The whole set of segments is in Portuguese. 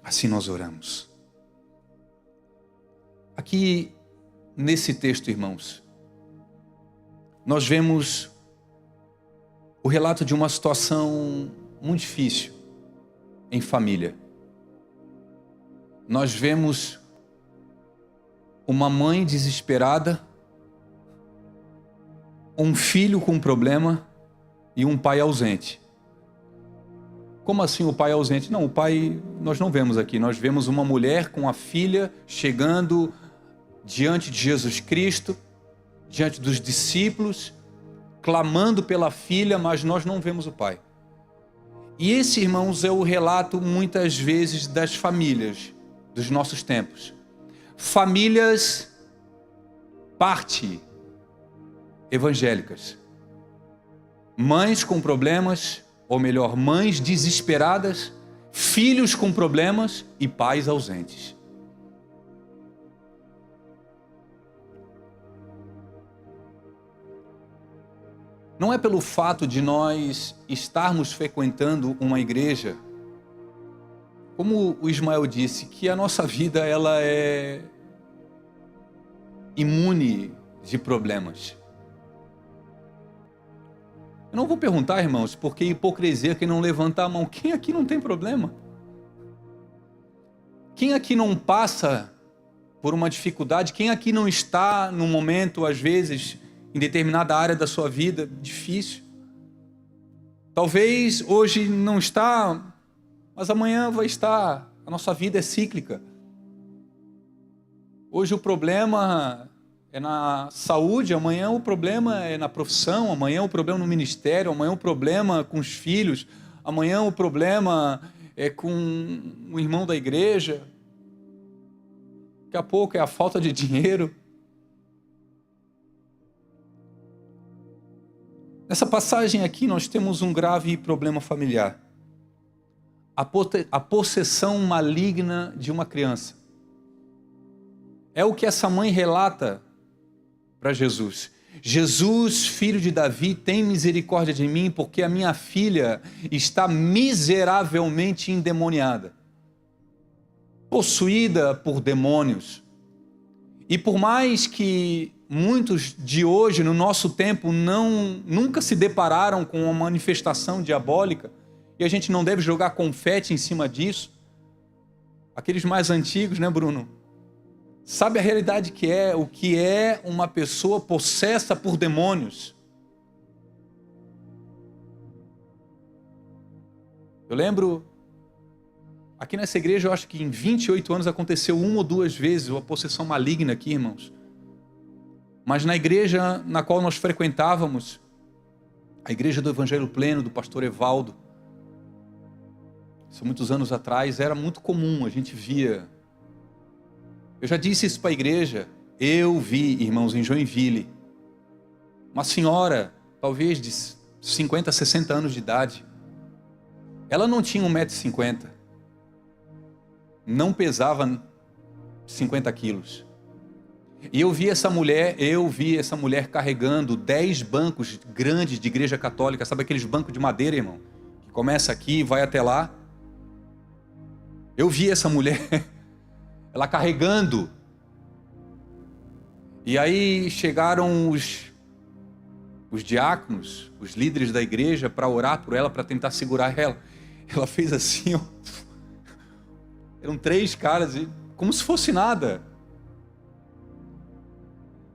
Assim nós oramos. Aqui, nesse texto, irmãos, nós vemos o relato de uma situação muito difícil em família. Nós vemos uma mãe desesperada, um filho com problema e um pai ausente. Como assim o pai ausente? Não, o pai nós não vemos aqui. Nós vemos uma mulher com a filha chegando diante de Jesus Cristo, diante dos discípulos, clamando pela filha, mas nós não vemos o pai. E esse, irmãos, é o relato muitas vezes das famílias dos nossos tempos. Famílias parte evangélicas. Mães com problemas, ou melhor, mães desesperadas, filhos com problemas e pais ausentes. Não é pelo fato de nós estarmos frequentando uma igreja, como o Ismael disse, que a nossa vida ela é imune de problemas. Eu não vou perguntar, irmãos, porque hipocrisia quem não levanta a mão. Quem aqui não tem problema? Quem aqui não passa por uma dificuldade? Quem aqui não está num momento, às vezes, em determinada área da sua vida, difícil? Talvez hoje não está, mas amanhã vai estar. A nossa vida é cíclica. Hoje o problema é na saúde, amanhã o problema é na profissão, amanhã o problema no ministério, amanhã o problema com os filhos, amanhã o problema é com o irmão da igreja. Daqui a pouco é a falta de dinheiro. Nessa passagem aqui nós temos um grave problema familiar. A possessão maligna de uma criança. É o que essa mãe relata para Jesus. Jesus, filho de Davi, tem misericórdia de mim, porque a minha filha está miseravelmente endemoniada, possuída por demônios. E por mais que muitos de hoje, no nosso tempo, nunca se depararam com uma manifestação diabólica, e a gente não deve jogar confete em cima disso, aqueles mais antigos, né, Bruno? Sabe a realidade que é, o que é uma pessoa possessa por demônios. Eu lembro, aqui nessa igreja, eu acho que em 28 anos aconteceu 1 ou 2 vezes uma possessão maligna aqui, irmãos. Mas na igreja na qual nós frequentávamos, a igreja do Evangelho Pleno, do pastor Evaldo, isso muitos anos atrás, era muito comum, a gente via. Eu já disse isso para a igreja, eu vi, irmãos, em Joinville, uma senhora, talvez de 50, 60 anos de idade. Ela não tinha 1,50 m, não pesava 50 quilos. E eu vi essa mulher carregando 10 bancos grandes de igreja católica, sabe aqueles bancos de madeira, irmão? Que começa aqui e vai até lá. Eu vi essa mulher, ela carregando. E aí chegaram os diáconos, os líderes da igreja, para orar por ela, para tentar segurar ela. Ela fez assim, ó. Eram 3 caras, como se fosse nada.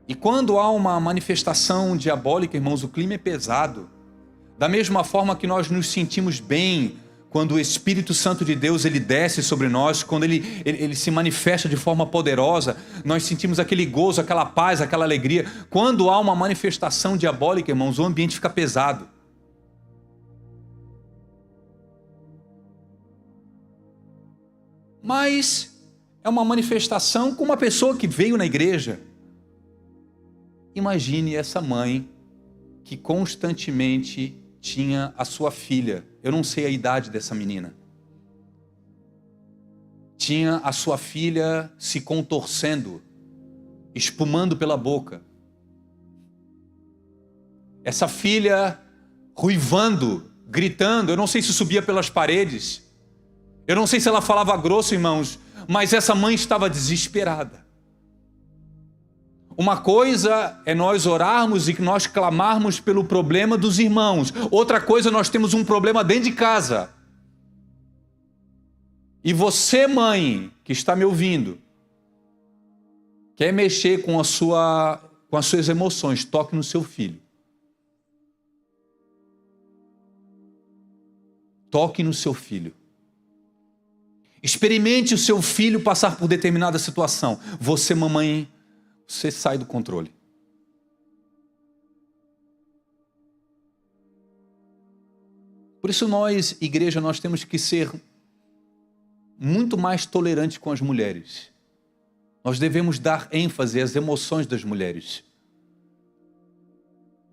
E quando há uma manifestação diabólica, irmãos, o clima é pesado. Da mesma forma que nós nos sentimos bem quando o Espírito Santo de Deus ele desce sobre nós, quando ele se manifesta de forma poderosa, nós sentimos aquele gozo, aquela paz, aquela alegria. Quando há uma manifestação diabólica, irmãos, o ambiente fica pesado. Mas é uma manifestação com uma pessoa que veio na igreja. Imagine essa mãe que constantemente tinha a sua filha, eu não sei a idade dessa menina, tinha a sua filha se contorcendo, espumando pela boca. Essa filha ruivando, gritando, eu não sei se subia pelas paredes. Eu não sei se ela falava grosso, irmãos, mas essa mãe estava desesperada. Uma coisa é nós orarmos e nós clamarmos pelo problema dos irmãos. Outra coisa, nós temos um problema dentro de casa. E você, mãe, que está me ouvindo, quer mexer com as suas emoções, toque no seu filho. Toque no seu filho. Experimente o seu filho passar por determinada situação. Você, mamãe, você sai do controle. Por isso nós, igreja, nós temos que ser muito mais tolerantes com as mulheres. Nós devemos dar ênfase às emoções das mulheres.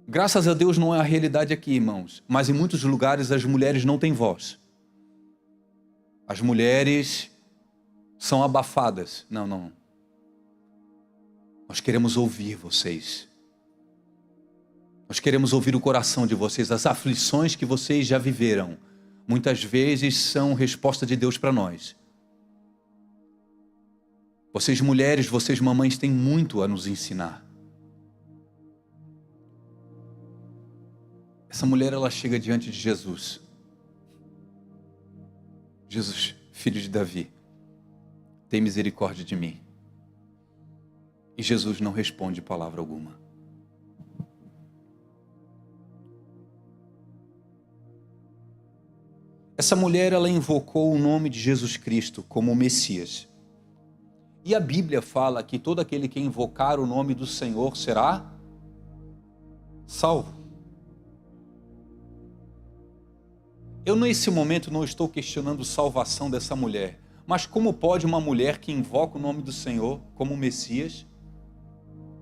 Graças a Deus não é a realidade aqui, irmãos, mas em muitos lugares as mulheres não têm voz. As mulheres são abafadas. Não. Nós queremos ouvir vocês. Nós queremos ouvir o coração de vocês. As aflições que vocês já viveram, muitas vezes são resposta de Deus para nós. Vocês mulheres, vocês mamães têm muito a nos ensinar. Essa mulher, ela chega diante de Jesus. Jesus, filho de Davi, tem misericórdia de mim. E Jesus não responde palavra alguma. Essa mulher, ela invocou o nome de Jesus Cristo como o Messias. E a Bíblia fala que todo aquele que invocar o nome do Senhor será salvo. Eu nesse momento não estou questionando a salvação dessa mulher, mas como pode uma mulher que invoca o nome do Senhor como Messias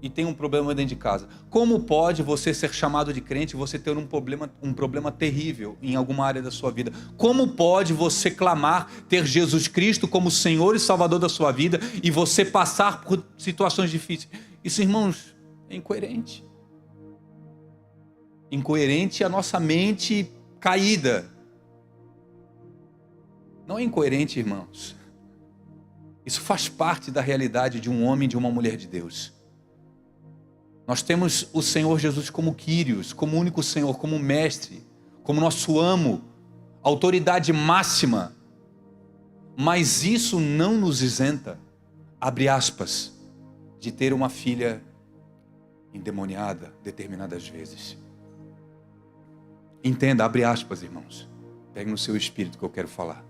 e tem um problema dentro de casa? Como pode você ser chamado de crente e você ter um problema terrível em alguma área da sua vida? Como pode você clamar ter Jesus Cristo como Senhor e Salvador da sua vida e você passar por situações difíceis? Isso, irmãos, é incoerente. Incoerente a nossa mente caída. Não é incoerente, irmãos. Isso faz parte da realidade de um homem e de uma mulher de Deus. Nós temos o Senhor Jesus como Quírios, como único Senhor, como mestre, como nosso amo, autoridade máxima. Mas isso não nos isenta, abre aspas, de ter uma filha endemoniada determinadas vezes. Entenda, abre aspas, irmãos. Pegue no seu espírito que eu quero falar.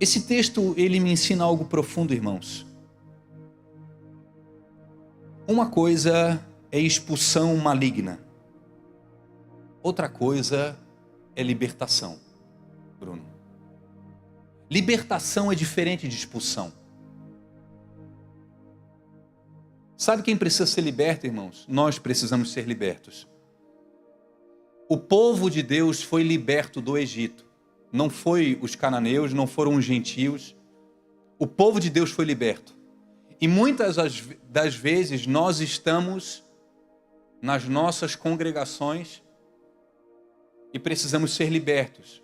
Esse texto, ele me ensina algo profundo, irmãos. Uma coisa é expulsão maligna. Outra coisa é libertação, Bruno. Libertação é diferente de expulsão. Sabe quem precisa ser liberto, irmãos? Nós precisamos ser libertos. O povo de Deus foi liberto do Egito. Não foi os cananeus, não foram os gentios. O povo de Deus foi liberto. E muitas das vezes nós estamos nas nossas congregações e precisamos ser libertos.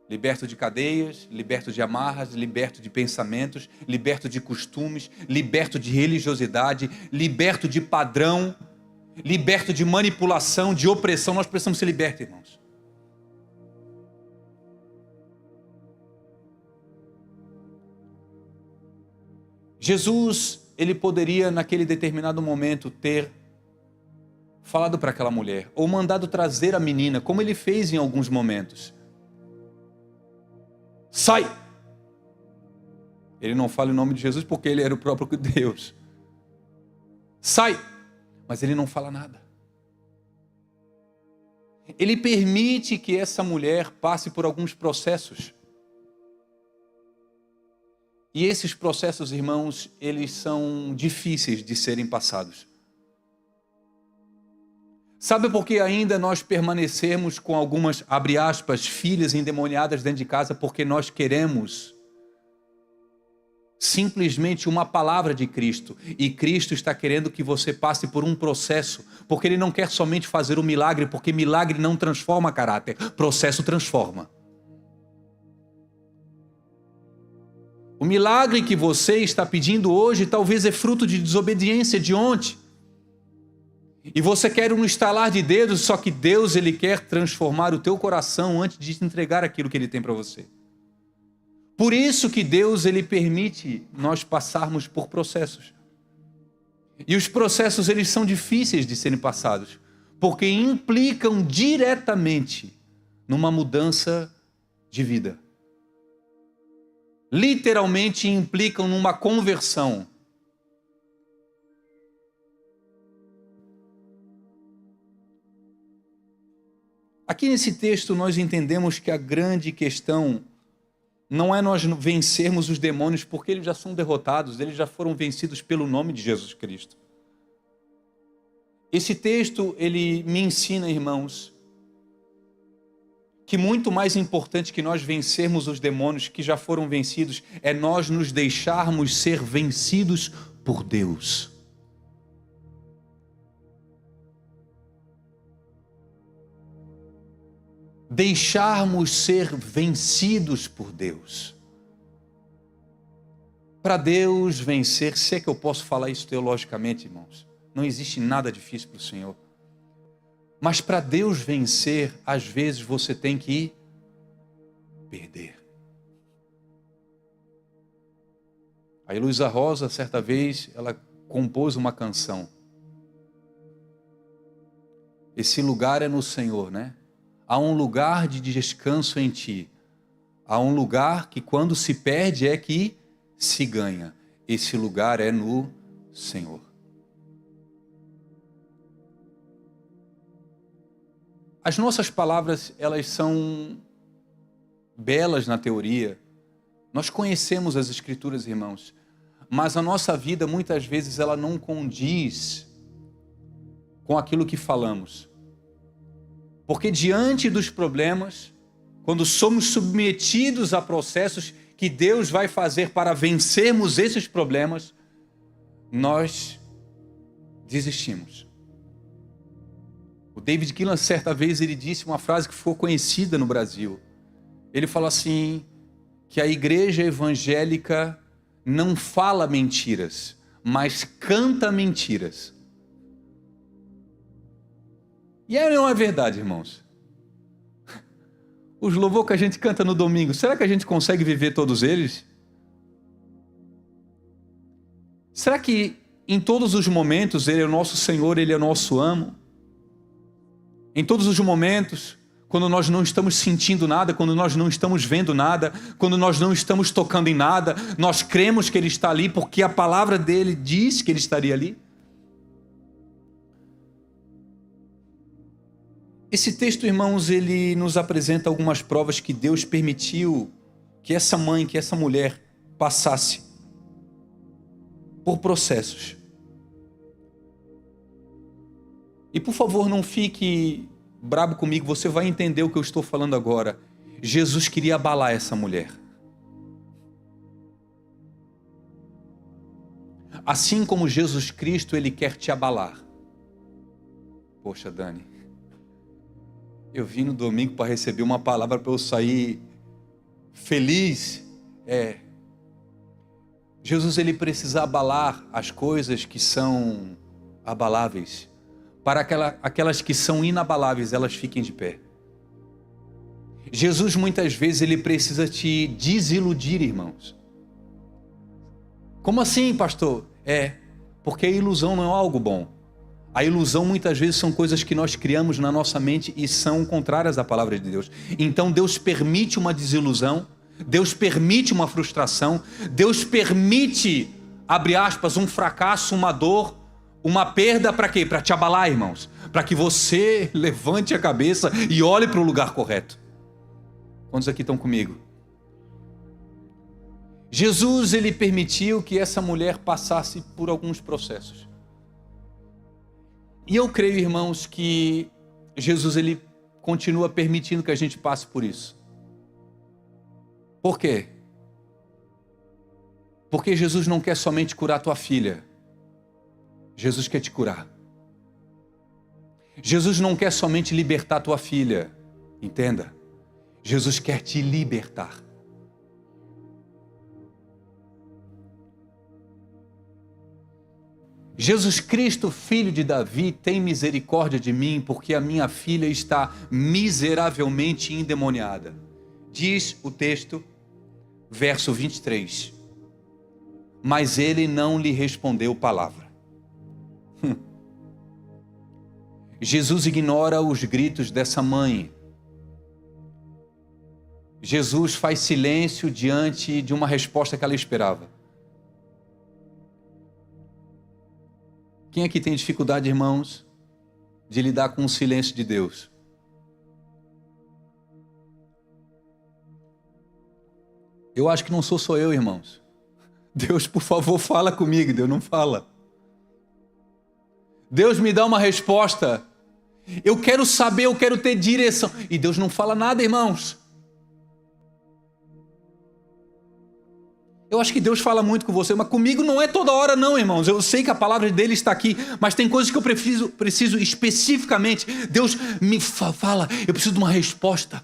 Liberto de cadeias, liberto de amarras, liberto de pensamentos, liberto de costumes, liberto de religiosidade, liberto de padrão, liberto de manipulação, de opressão. Nós precisamos ser libertos, irmãos. Jesus, ele poderia naquele determinado momento ter falado para aquela mulher, ou mandado trazer a menina, como ele fez em alguns momentos. Sai! Ele não fala em nome de Jesus porque ele era o próprio Deus. Sai! Mas ele não fala nada. Ele permite que essa mulher passe por alguns processos. E esses processos, irmãos, eles são difíceis de serem passados. Sabe por que ainda nós permanecemos com algumas, abre aspas, filhas endemoniadas dentro de casa? Porque nós queremos simplesmente uma palavra de Cristo. E Cristo está querendo que você passe por um processo, porque Ele não quer somente fazer o milagre, porque milagre não transforma caráter, processo transforma. O milagre que você está pedindo hoje talvez é fruto de desobediência de ontem. E você quer um estalar de dedos, só que Deus Ele quer transformar o teu coração antes de te entregar aquilo que Ele tem para você. Por isso que Deus Ele permite nós passarmos por processos. E os processos eles são difíceis de serem passados, porque implicam diretamente numa mudança de vida. Literalmente implicam numa conversão. Aqui nesse texto nós entendemos que a grande questão não é nós vencermos os demônios, porque eles já são derrotados, eles já foram vencidos pelo nome de Jesus Cristo. Esse texto, ele me ensina, irmãos, que muito mais importante que nós vencermos os demônios que já foram vencidos, é nós nos deixarmos ser vencidos por Deus. Deixarmos ser vencidos por Deus. Para Deus vencer, se é que eu posso falar isso teologicamente, irmãos, não existe nada difícil para o Senhor. Mas para Deus vencer, às vezes você tem que perder. A Heloísa Rosa, certa vez, ela compôs uma canção. Esse lugar é no Senhor, né? Há um lugar de descanso em ti. Há um lugar que quando se perde é que se ganha. Esse lugar é no Senhor. As nossas palavras, elas são belas na teoria. Nós conhecemos as Escrituras, irmãos. Mas a nossa vida, muitas vezes, ela não condiz com aquilo que falamos. Porque diante dos problemas, quando somos submetidos a processos que Deus vai fazer para vencermos esses problemas, nós desistimos. O David Keelan, certa vez, ele disse uma frase que ficou conhecida no Brasil. Ele falou assim, que a igreja evangélica não fala mentiras, mas canta mentiras. E aí não é verdade, irmãos? Os louvores que a gente canta no domingo, será que a gente consegue viver todos eles? Será que em todos os momentos Ele é o nosso Senhor, Ele é o nosso amo? Em todos os momentos, quando nós não estamos sentindo nada, quando nós não estamos vendo nada, quando nós não estamos tocando em nada, nós cremos que Ele está ali porque a palavra dEle diz que Ele estaria ali? Esse texto, irmãos, ele nos apresenta algumas provas que Deus permitiu que essa mãe, que essa mulher passasse por processos. E por favor, não fique brabo comigo, você vai entender o que eu estou falando agora. Jesus queria abalar essa mulher. Assim como Jesus Cristo, Ele quer te abalar. Poxa, Dani, eu vim no domingo para receber uma palavra para eu sair feliz. Jesus, Ele precisa abalar as coisas que são abaláveis, para aquelas que são inabaláveis, elas fiquem de pé. Jesus, muitas vezes, Ele precisa te desiludir, irmãos. Como assim, pastor? Porque a ilusão não é algo bom. A ilusão muitas vezes são coisas que nós criamos na nossa mente e são contrárias à palavra de Deus. Então Deus permite uma desilusão, Deus permite uma frustração, Deus permite, abre aspas, um fracasso, uma dor, uma perda para quê? Para te abalar, irmãos. Para que você levante a cabeça e olhe para o lugar correto. Quantos aqui estão comigo? Jesus, Ele permitiu que essa mulher passasse por alguns processos. E eu creio, irmãos, que Jesus, Ele continua permitindo que a gente passe por isso. Por quê? Porque Jesus não quer somente curar tua filha. Jesus quer te curar. Jesus não quer somente libertar tua filha. Entenda. Jesus quer te libertar. Jesus Cristo, filho de Davi, tem misericórdia de mim, porque a minha filha está miseravelmente endemoniada. Diz o texto, verso 23. Mas ele não lhe respondeu palavra. Jesus ignora os gritos dessa mãe. Jesus faz silêncio diante de uma resposta que ela esperava. Quem aqui tem dificuldade, irmãos, de lidar com o silêncio de Deus? Eu acho que não sou só eu, irmãos. Deus, por favor, fala comigo. Deus não fala. Deus me dá uma resposta. Eu quero saber, eu quero ter direção. E Deus não fala nada, irmãos. Eu acho que Deus fala muito com você, mas comigo não é toda hora não, irmãos. Eu sei que a palavra dele está aqui, mas tem coisas que eu preciso especificamente. Deus me fala, eu preciso de uma resposta.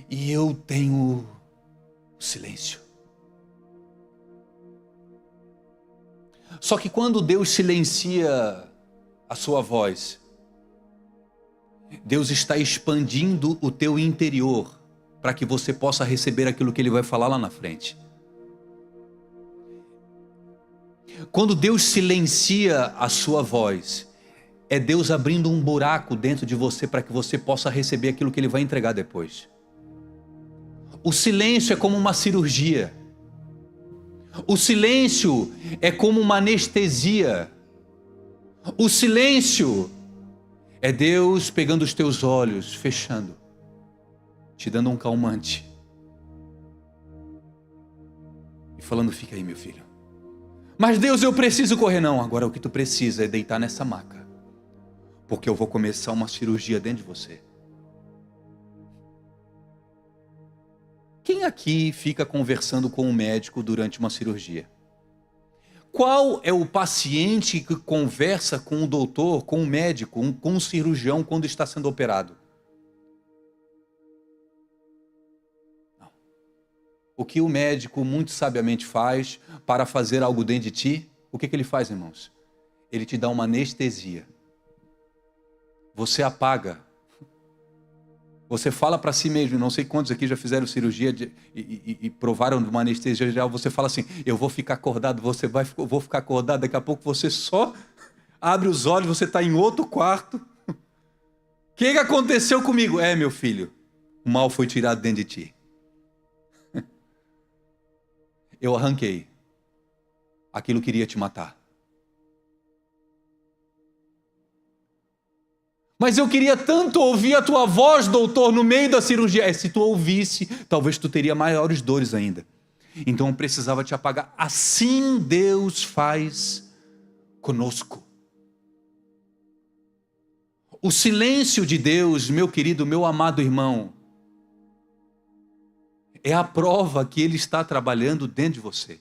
E eu tenho silêncio. Só que quando Deus silencia a sua voz, Deus está expandindo o teu interior para que você possa receber aquilo que ele vai falar lá na frente. Quando Deus silencia a sua voz, é Deus abrindo um buraco dentro de você para que você possa receber aquilo que ele vai entregar depois. O silêncio é como uma cirurgia. O silêncio é como uma anestesia. O silêncio é Deus pegando os teus olhos, fechando, te dando um calmante e falando, fica aí, meu filho. Mas Deus, eu preciso correr. Não, agora o que tu precisa é deitar nessa maca, porque eu vou começar uma cirurgia dentro de você. Quem aqui fica conversando com um médico durante uma cirurgia? Qual é o paciente que conversa com o doutor, com o médico, com o cirurgião quando está sendo operado? Não. O que o médico muito sabiamente faz para fazer algo dentro de ti, o que ele faz, irmãos? Ele te dá uma anestesia. Você apaga. Você fala para si mesmo, não sei quantos aqui já fizeram cirurgia e provaram de uma anestesia geral, você fala assim, eu vou ficar acordado, eu vou ficar acordado, daqui a pouco você só abre os olhos, você está em outro quarto. O que aconteceu comigo? Meu filho, o mal foi tirado dentro de ti. Eu arranquei aquilo que iria te matar. Mas eu queria tanto ouvir a tua voz, doutor, no meio da cirurgia. Se tu ouvisse, talvez tu teria maiores dores ainda. Então eu precisava te apagar. Assim Deus faz conosco. O silêncio de Deus, meu querido, meu amado irmão, é a prova que Ele está trabalhando dentro de você.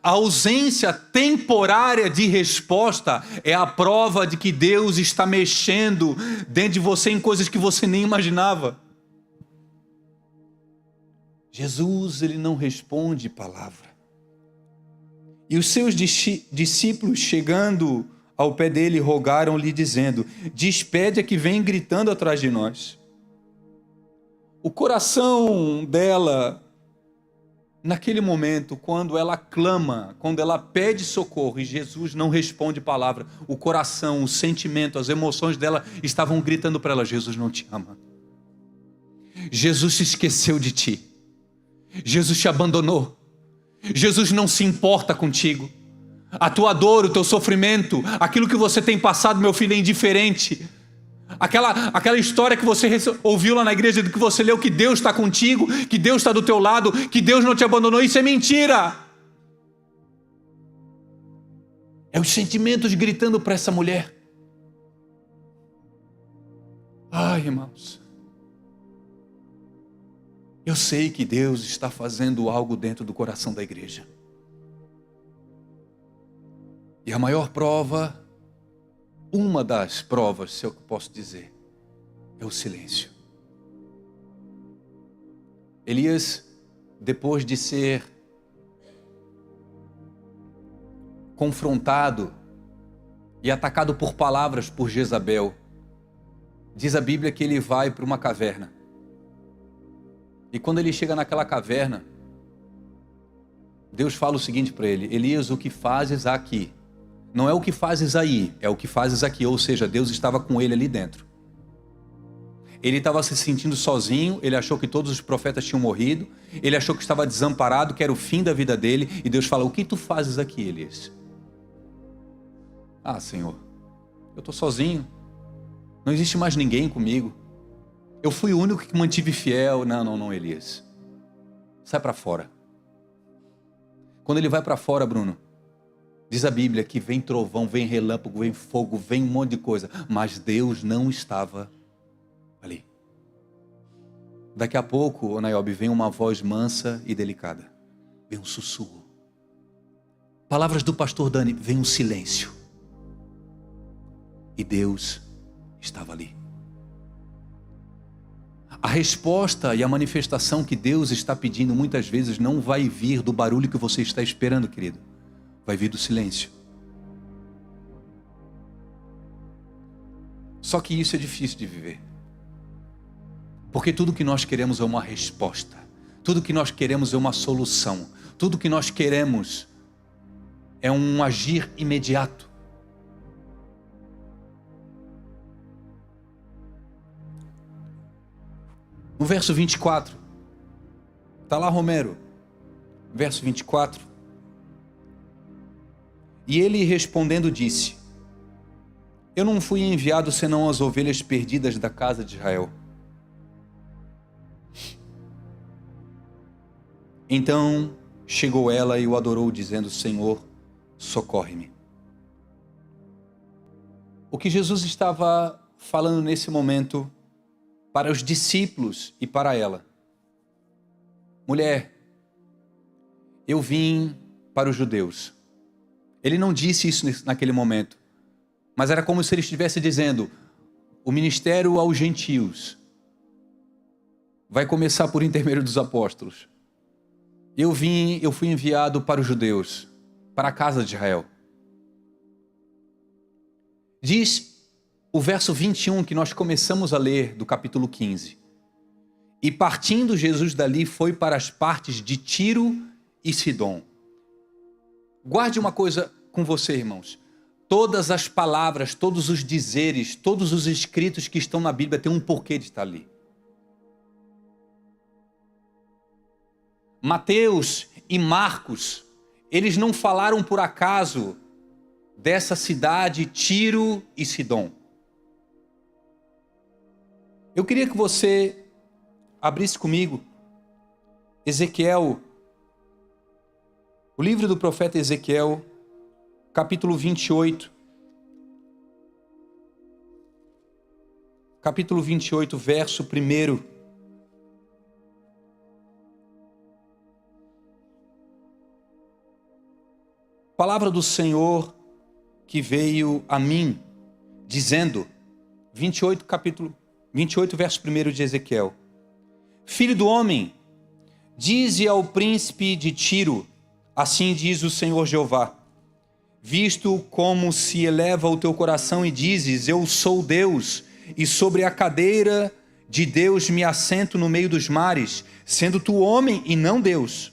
A ausência temporária de resposta é a prova de que Deus está mexendo dentro de você em coisas que você nem imaginava. Jesus, ele não responde palavra. E os seus discípulos, chegando ao pé dele, rogaram-lhe dizendo, despede a que vem gritando atrás de nós. O coração dela, naquele momento, quando ela clama, quando ela pede socorro e Jesus não responde palavra, o coração, o sentimento, as emoções dela estavam gritando para ela, Jesus não te ama. Jesus se esqueceu de ti. Jesus te abandonou. Jesus não se importa contigo. A tua dor, o teu sofrimento, aquilo que você tem passado, meu filho, é indiferente. Aquela história que você ouviu lá na igreja, que você leu, que Deus está contigo, que Deus está do teu lado, que Deus não te abandonou, isso é mentira. É os sentimentos gritando para essa mulher. Ai, irmãos. Eu sei que Deus está fazendo algo dentro do coração da igreja. E a maior prova, uma das provas, se eu posso dizer, é o silêncio. Elias, depois de ser confrontado e atacado por palavras por Jezabel, diz a Bíblia que ele vai para uma caverna. E quando ele chega naquela caverna, Deus fala o seguinte para ele: Elias, o que fazes aqui? Não é o que fazes aí, é o que fazes aqui. Ou seja, Deus estava com ele ali dentro. Ele estava se sentindo sozinho, ele achou que todos os profetas tinham morrido, ele achou que estava desamparado, que era o fim da vida dele, e Deus fala: o que tu fazes aqui, Elias? Ah, Senhor, eu estou sozinho, não existe mais ninguém comigo, eu fui o único que mantive fiel. Não, Elias, sai para fora. Quando ele vai para fora, Bruno, diz a Bíblia que vem trovão, vem relâmpago, vem fogo, vem um monte de coisa, mas Deus não estava ali. Daqui a pouco, Naiobe, vem uma voz mansa e delicada, vem um sussurro. Palavras do pastor Dani, vem um silêncio. E Deus estava ali. A resposta e a manifestação que Deus está pedindo muitas vezes não vai vir do barulho que você está esperando, querido. Vai vir do silêncio. Só que isso é difícil de viver. Porque tudo que nós queremos é uma resposta. Tudo que nós queremos é uma solução. Tudo que nós queremos é um agir imediato. No verso 24, está lá Romero, verso 24. E ele respondendo disse: eu não fui enviado senão as ovelhas perdidas da casa de Israel. Então chegou ela e o adorou, dizendo: Senhor, socorre-me. O que Jesus estava falando nesse momento para os discípulos e para ela: mulher, eu vim para os judeus. Ele não disse isso naquele momento, mas era como se ele estivesse dizendo: o ministério aos gentios vai começar por intermédio dos apóstolos. Eu fui enviado para os judeus, para a casa de Israel. Diz o verso 21 que nós começamos a ler do capítulo 15. E partindo Jesus dali foi para as partes de Tiro e Sidom. Guarde uma coisa com você, irmãos. Todas as palavras, todos os dizeres, todos os escritos que estão na Bíblia têm um porquê de estar ali. Mateus e Marcos, eles não falaram por acaso dessa cidade Tiro e Sidom. Eu queria que você abrisse comigo Ezequiel, o livro do profeta Ezequiel, capítulo 28. Capítulo 28, verso 1. Palavra do Senhor que veio a mim, dizendo, 28, verso 1 de Ezequiel: Filho do homem, dize ao príncipe de Tiro, assim diz o Senhor Jeová, visto como se eleva o teu coração e dizes: eu sou Deus, e sobre a cadeira de Deus me assento no meio dos mares, sendo tu homem e não Deus.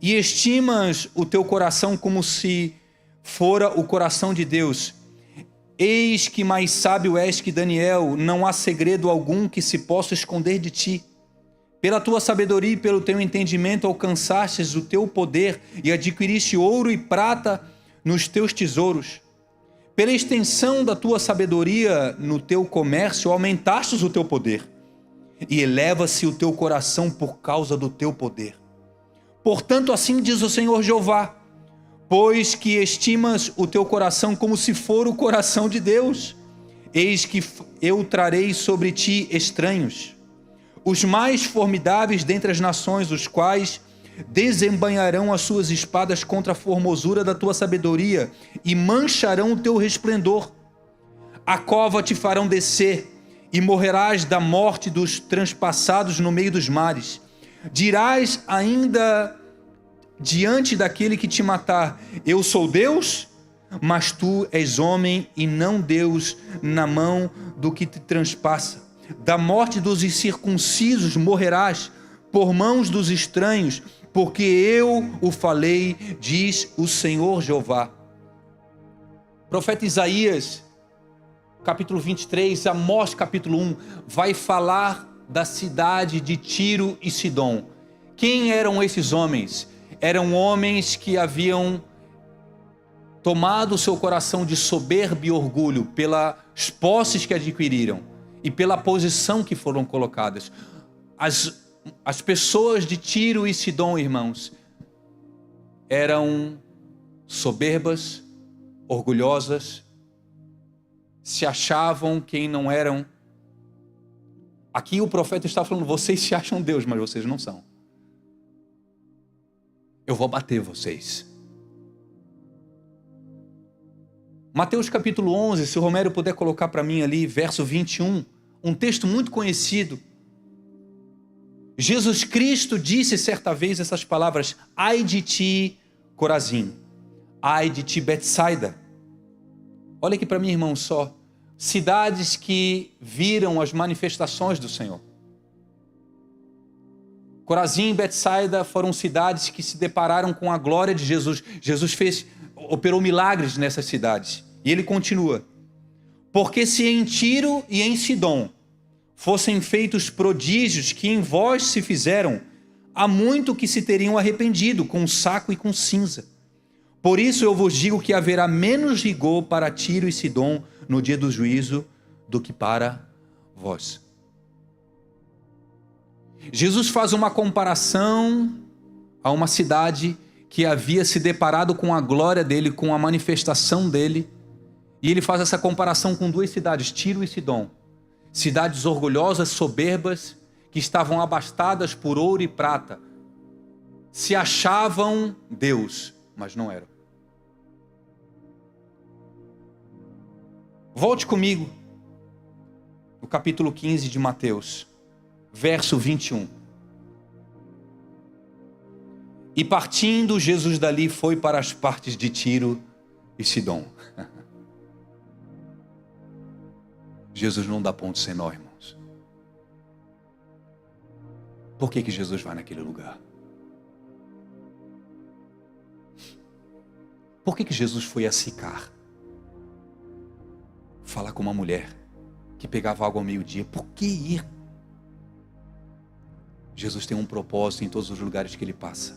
E estimas o teu coração como se fora o coração de Deus. Eis que mais sábio és que Daniel, não há segredo algum que se possa esconder de ti. Pela tua sabedoria e pelo teu entendimento alcançastes o teu poder e adquiriste ouro e prata nos teus tesouros. Pela extensão da tua sabedoria no teu comércio aumentastes o teu poder. E eleva-se o teu coração por causa do teu poder. Portanto, assim diz o Senhor Jeová, pois que estimas o teu coração como se for o coração de Deus, eis que eu trarei sobre ti estranhos, os mais formidáveis dentre as nações, os quais desembainharão as suas espadas contra a formosura da tua sabedoria e mancharão o teu resplendor. A cova te farão descer e morrerás da morte dos transpassados no meio dos mares. Dirás ainda diante daquele que te matar: eu sou Deus? Mas tu és homem e não Deus, na mão do que te transpassa. Da morte dos incircuncisos morrerás, por mãos dos estranhos, porque eu o falei, diz o Senhor Jeová. Profeta Isaías, capítulo 23, Amós, capítulo 1, vai falar da cidade de Tiro e Sidom. Quem eram esses homens? Eram homens que haviam tomado seu coração de soberba e orgulho pelas posses que adquiriram e pela posição que foram colocadas. As pessoas de Tiro e Sidom, irmãos, eram soberbas, orgulhosas, se achavam quem não eram. Aqui o profeta está falando: vocês se acham Deus, mas vocês não são. Eu vou bater vocês. Mateus capítulo 11, se o Romero puder colocar para mim ali, verso 21, um texto muito conhecido. Jesus Cristo disse certa vez essas palavras: ai de ti, Corazim, ai de ti, Betsaida. Olha aqui para mim, irmão, só. Cidades que viram as manifestações do Senhor. Corazim e Betsaida foram cidades que se depararam com a glória de Jesus. Jesus operou milagres nessas cidades. E ele continua: porque se em Tiro e em Sidom fossem feitos prodígios que em vós se fizeram, há muito que se teriam arrependido com saco e com cinza. Por isso eu vos digo que haverá menos rigor para Tiro e Sidom no dia do juízo do que para vós. Jesus faz uma comparação a uma cidade que havia se deparado com a glória dele, com a manifestação dele, e ele faz essa comparação com duas cidades, Tiro e Sidom. Cidades orgulhosas, soberbas, que estavam abastadas por ouro e prata. Se achavam Deus, mas não eram. Volte comigo no capítulo 15 de Mateus, verso 21. E partindo, Jesus dali foi para as partes de Tiro e Sidom. Jesus não dá ponto sem nó, irmãos. Por que Jesus vai naquele lugar? Por que Jesus foi a Sicar falar com uma mulher que pegava água ao meio-dia? Por que ir? Jesus tem um propósito em todos os lugares que ele passa.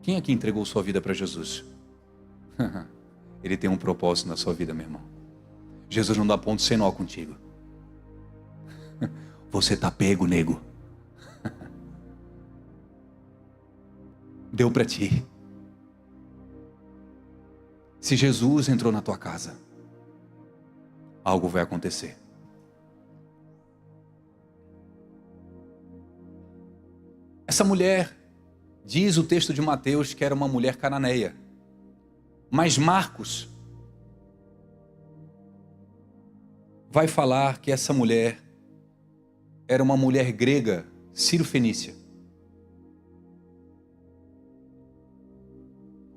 Quem aqui entregou sua vida para Jesus? Ele tem um propósito na sua vida, meu irmão. Jesus não dá ponto sem nó contigo. Você tá pego, nego. Deu para ti. Se Jesus entrou na tua casa, algo vai acontecer. Essa mulher, diz o texto de Mateus, que era uma mulher cananeia. Mas Marcos vai falar que essa mulher era uma mulher grega, sírio-fenícia.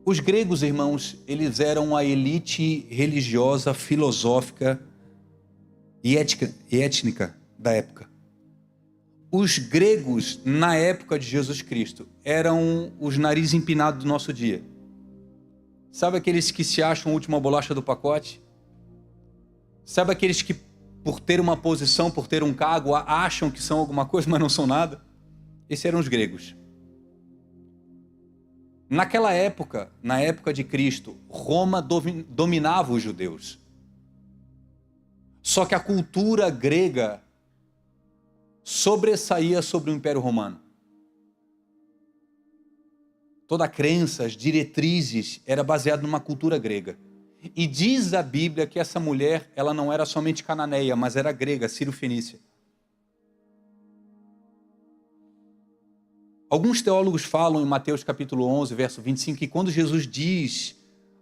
Os gregos, irmãos, eles eram a elite religiosa, filosófica e étnica da época. Os gregos, na época de Jesus Cristo, eram os nariz empinados do nosso dia. Sabe aqueles que se acham a última bolacha do pacote? Sabe aqueles que, por ter uma posição, por ter um cargo, acham que são alguma coisa, mas não são nada? Esses eram os gregos. Naquela época, na época de Cristo, Roma dominava os judeus. Só que a cultura grega sobressaía sobre o Império Romano. Toda a crença, as diretrizes, era baseada numa cultura grega. E diz a Bíblia que essa mulher, ela não era somente cananeia, mas era grega, sírio-fenícia. Alguns teólogos falam em Mateus capítulo 11, verso 25, que quando Jesus diz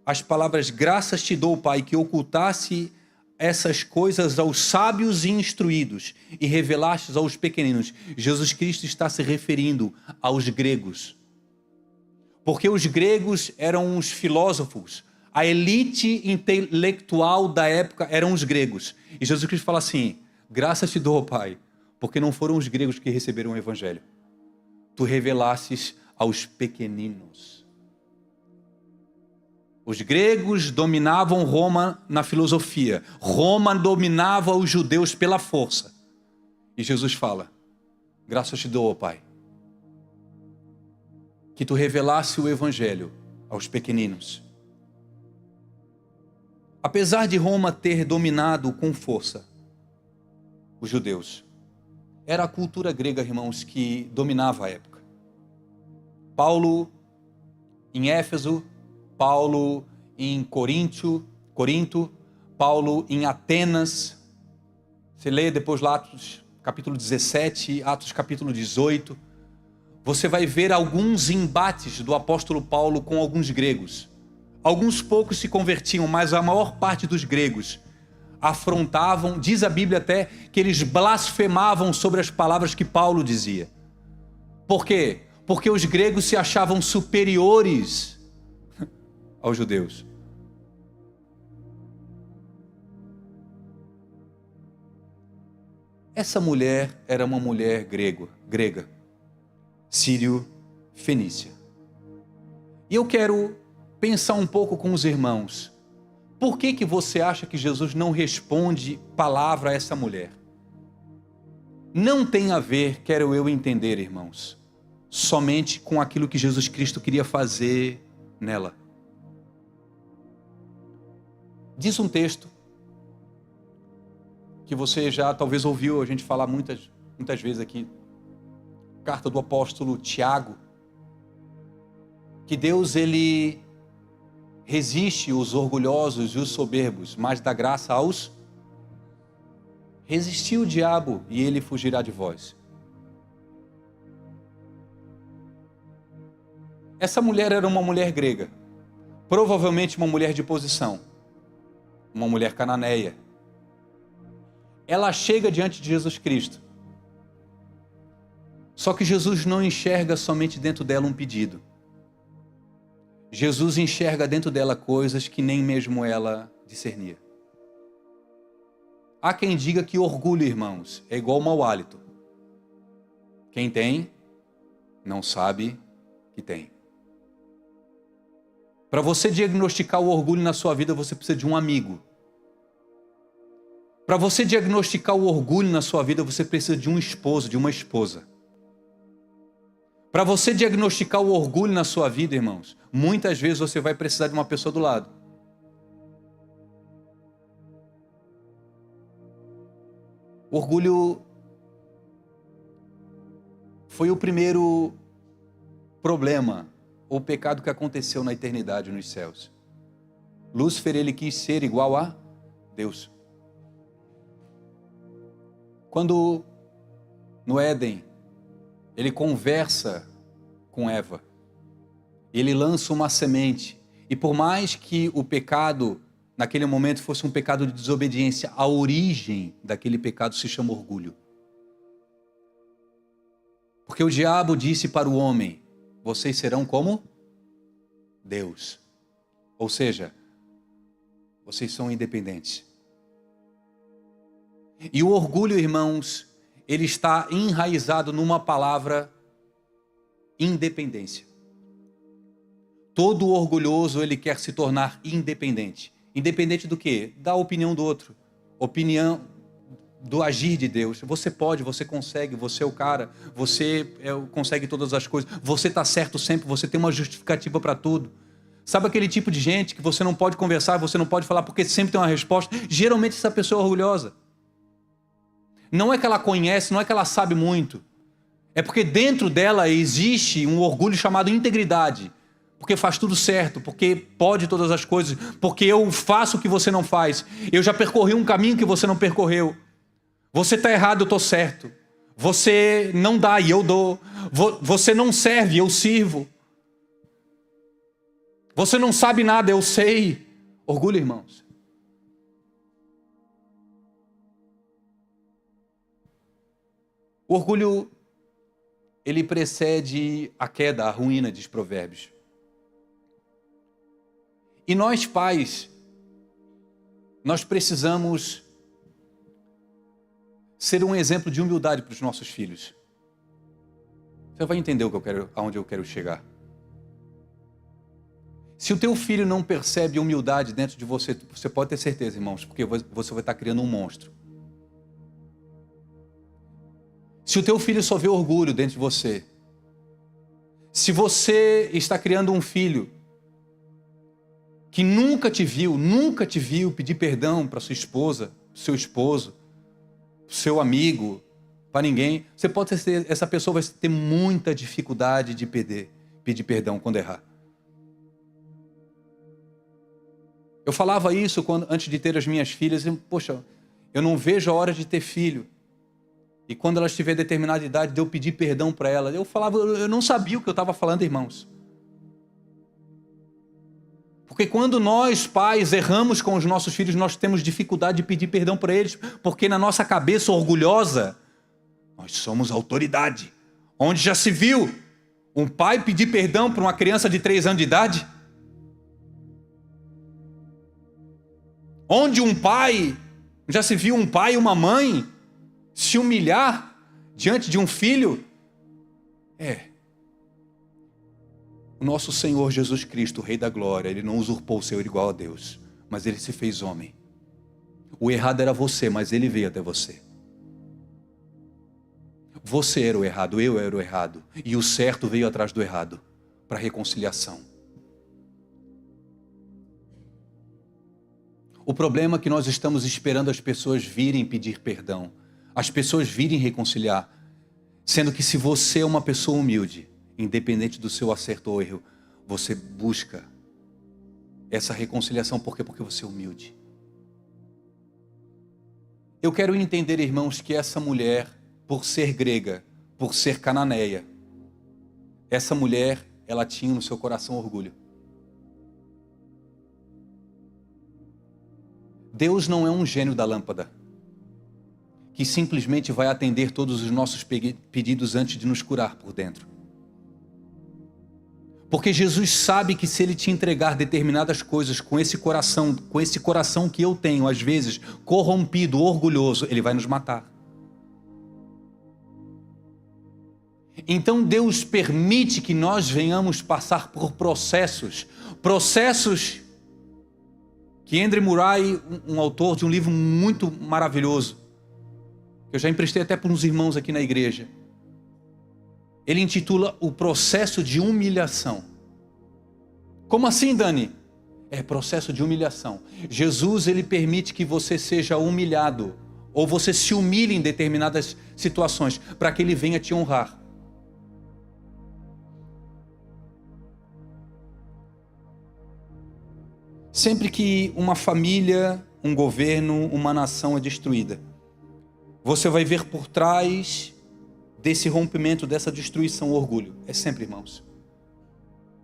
as palavras graças te dou, Pai, que ocultasse essas coisas aos sábios e instruídos e revelastes aos pequeninos, Jesus Cristo está se referindo aos gregos. Porque os gregos eram os filósofos, a elite intelectual da época eram os gregos. E Jesus Cristo fala assim, graças te dou, Pai, porque não foram os gregos que receberam o evangelho. Tu revelastes aos pequeninos. Os gregos dominavam Roma na filosofia. Roma dominava os judeus pela força. E Jesus fala, graças te dou, Pai, que tu revelasse o evangelho aos pequeninos. Apesar de Roma ter dominado com força os judeus, era a cultura grega, irmãos, que dominava a época. Paulo em Éfeso, Paulo em Corinto, Paulo em Atenas. Você lê depois lá Atos capítulo 17, Atos capítulo 18. Você vai ver alguns embates do apóstolo Paulo com alguns gregos. Alguns poucos se convertiam, mas a maior parte dos gregos afrontavam, diz a Bíblia até, que eles blasfemavam sobre as palavras que Paulo dizia. Por quê? Porque os gregos se achavam superiores aos judeus. Essa mulher era uma mulher grega, sírio-fenícia. E eu quero pensar um pouco com os irmãos. Por que você acha que Jesus não responde palavra a essa mulher? Não tem a ver, quero eu entender, irmãos, somente com aquilo que Jesus Cristo queria fazer nela. Diz um texto que você já talvez ouviu a gente falar muitas vezes aqui, carta do apóstolo Tiago, que Deus ele resiste os orgulhosos e os soberbos, mas dá graça aos... Resistiu o diabo e ele fugirá de vós. Essa mulher era uma mulher grega, provavelmente uma mulher de posição, uma mulher cananeia. Ela chega diante de Jesus Cristo. Só que Jesus não enxerga somente dentro dela um pedido. Jesus enxerga dentro dela coisas que nem mesmo ela discernia. Há quem diga que orgulho, irmãos, é igual mau hálito. Quem tem, não sabe que tem. Para você diagnosticar o orgulho na sua vida, você precisa de um amigo. Para você diagnosticar o orgulho na sua vida, você precisa de um esposo, de uma esposa. Para você diagnosticar o orgulho na sua vida, irmãos, muitas vezes você vai precisar de uma pessoa do lado. O orgulho foi o primeiro problema, ou pecado que aconteceu na eternidade nos céus. Lúcifer, ele quis ser igual a Deus. Quando no Éden, ele conversa com Eva, ele lança uma semente, e por mais que o pecado, naquele momento, fosse um pecado de desobediência, a origem daquele pecado se chama orgulho. Porque o diabo disse para o homem, vocês serão como Deus. Ou seja, vocês são independentes. E o orgulho, irmãos, ele está enraizado numa palavra, independência. Todo orgulhoso, ele quer se tornar independente. Independente do quê? Da opinião do outro. Opinião do agir de Deus. Você pode, você consegue, você é o cara, você consegue todas as coisas, você está certo sempre, você tem uma justificativa para tudo. Sabe aquele tipo de gente que você não pode conversar, você não pode falar porque sempre tem uma resposta? Geralmente essa pessoa é orgulhosa. Não é que ela conhece, não é que ela sabe muito. É porque dentro dela existe um orgulho chamado integridade. Porque faz tudo certo, porque pode todas as coisas, porque eu faço o que você não faz. Eu já percorri um caminho que você não percorreu. Você está errado, eu estou certo. Você não dá e eu dou. Você não serve, eu sirvo. Você não sabe nada, eu sei. Orgulho, irmãos. O orgulho, ele precede a queda, a ruína, diz Provérbios. E nós, pais, nós precisamos ser um exemplo de humildade para os nossos filhos. Você vai entender aonde eu quero chegar. Se o teu filho não percebe humildade dentro de você, você pode ter certeza, irmãos, porque você vai estar criando um monstro. Se o teu filho só vê orgulho dentro de você, se você está criando um filho que nunca te viu pedir perdão para sua esposa, seu esposo, seu amigo, para ninguém, você pode ter certeza, essa pessoa vai ter muita dificuldade de pedir perdão quando errar. Eu falava isso antes de ter as minhas filhas, poxa, eu não vejo a hora de ter filho. E quando elas tiverem determinada idade, de eu pedir perdão para elas, eu falava, eu não sabia o que eu estava falando, irmãos. Porque quando nós, pais, erramos com os nossos filhos, nós temos dificuldade de pedir perdão para eles, porque na nossa cabeça orgulhosa, nós somos autoridade. Onde já se viu um pai pedir perdão para uma criança de 3 anos de idade? Onde já se viu um pai e uma mãe se humilhar diante de um filho? O nosso Senhor Jesus Cristo, o Rei da Glória, ele não usurpou ser igual a Deus, mas ele se fez homem. O errado era você, mas ele veio até você. Você era o errado, eu era o errado, e o certo veio atrás do errado, para reconciliação. O problema é que nós estamos esperando as pessoas virem pedir perdão, as pessoas virem reconciliar, sendo que se você é uma pessoa humilde, independente do seu acerto ou erro, você busca essa reconciliação. Por quê? Porque você é humilde. Eu quero entender, irmãos, que essa mulher, por ser grega, por ser cananeia, essa mulher, ela tinha no seu coração orgulho. Deus não é um gênio da lâmpada, que simplesmente vai atender todos os nossos pedidos antes de nos curar por dentro. Porque Jesus sabe que se Ele te entregar determinadas coisas com esse coração que eu tenho, às vezes, corrompido, orgulhoso, Ele vai nos matar. Então Deus permite que nós venhamos passar por processos que Andrew Murray, um autor de um livro muito maravilhoso, que eu já emprestei até para uns irmãos aqui na igreja, ele intitula O Processo de Humilhação. Como assim, Dani? É processo de humilhação. Jesus, ele permite que você seja humilhado, ou você se humilhe em determinadas situações, para que ele venha te honrar. Sempre que uma família, um governo, uma nação é destruída, você vai ver por trás desse rompimento, dessa destruição, o orgulho. É sempre, irmãos.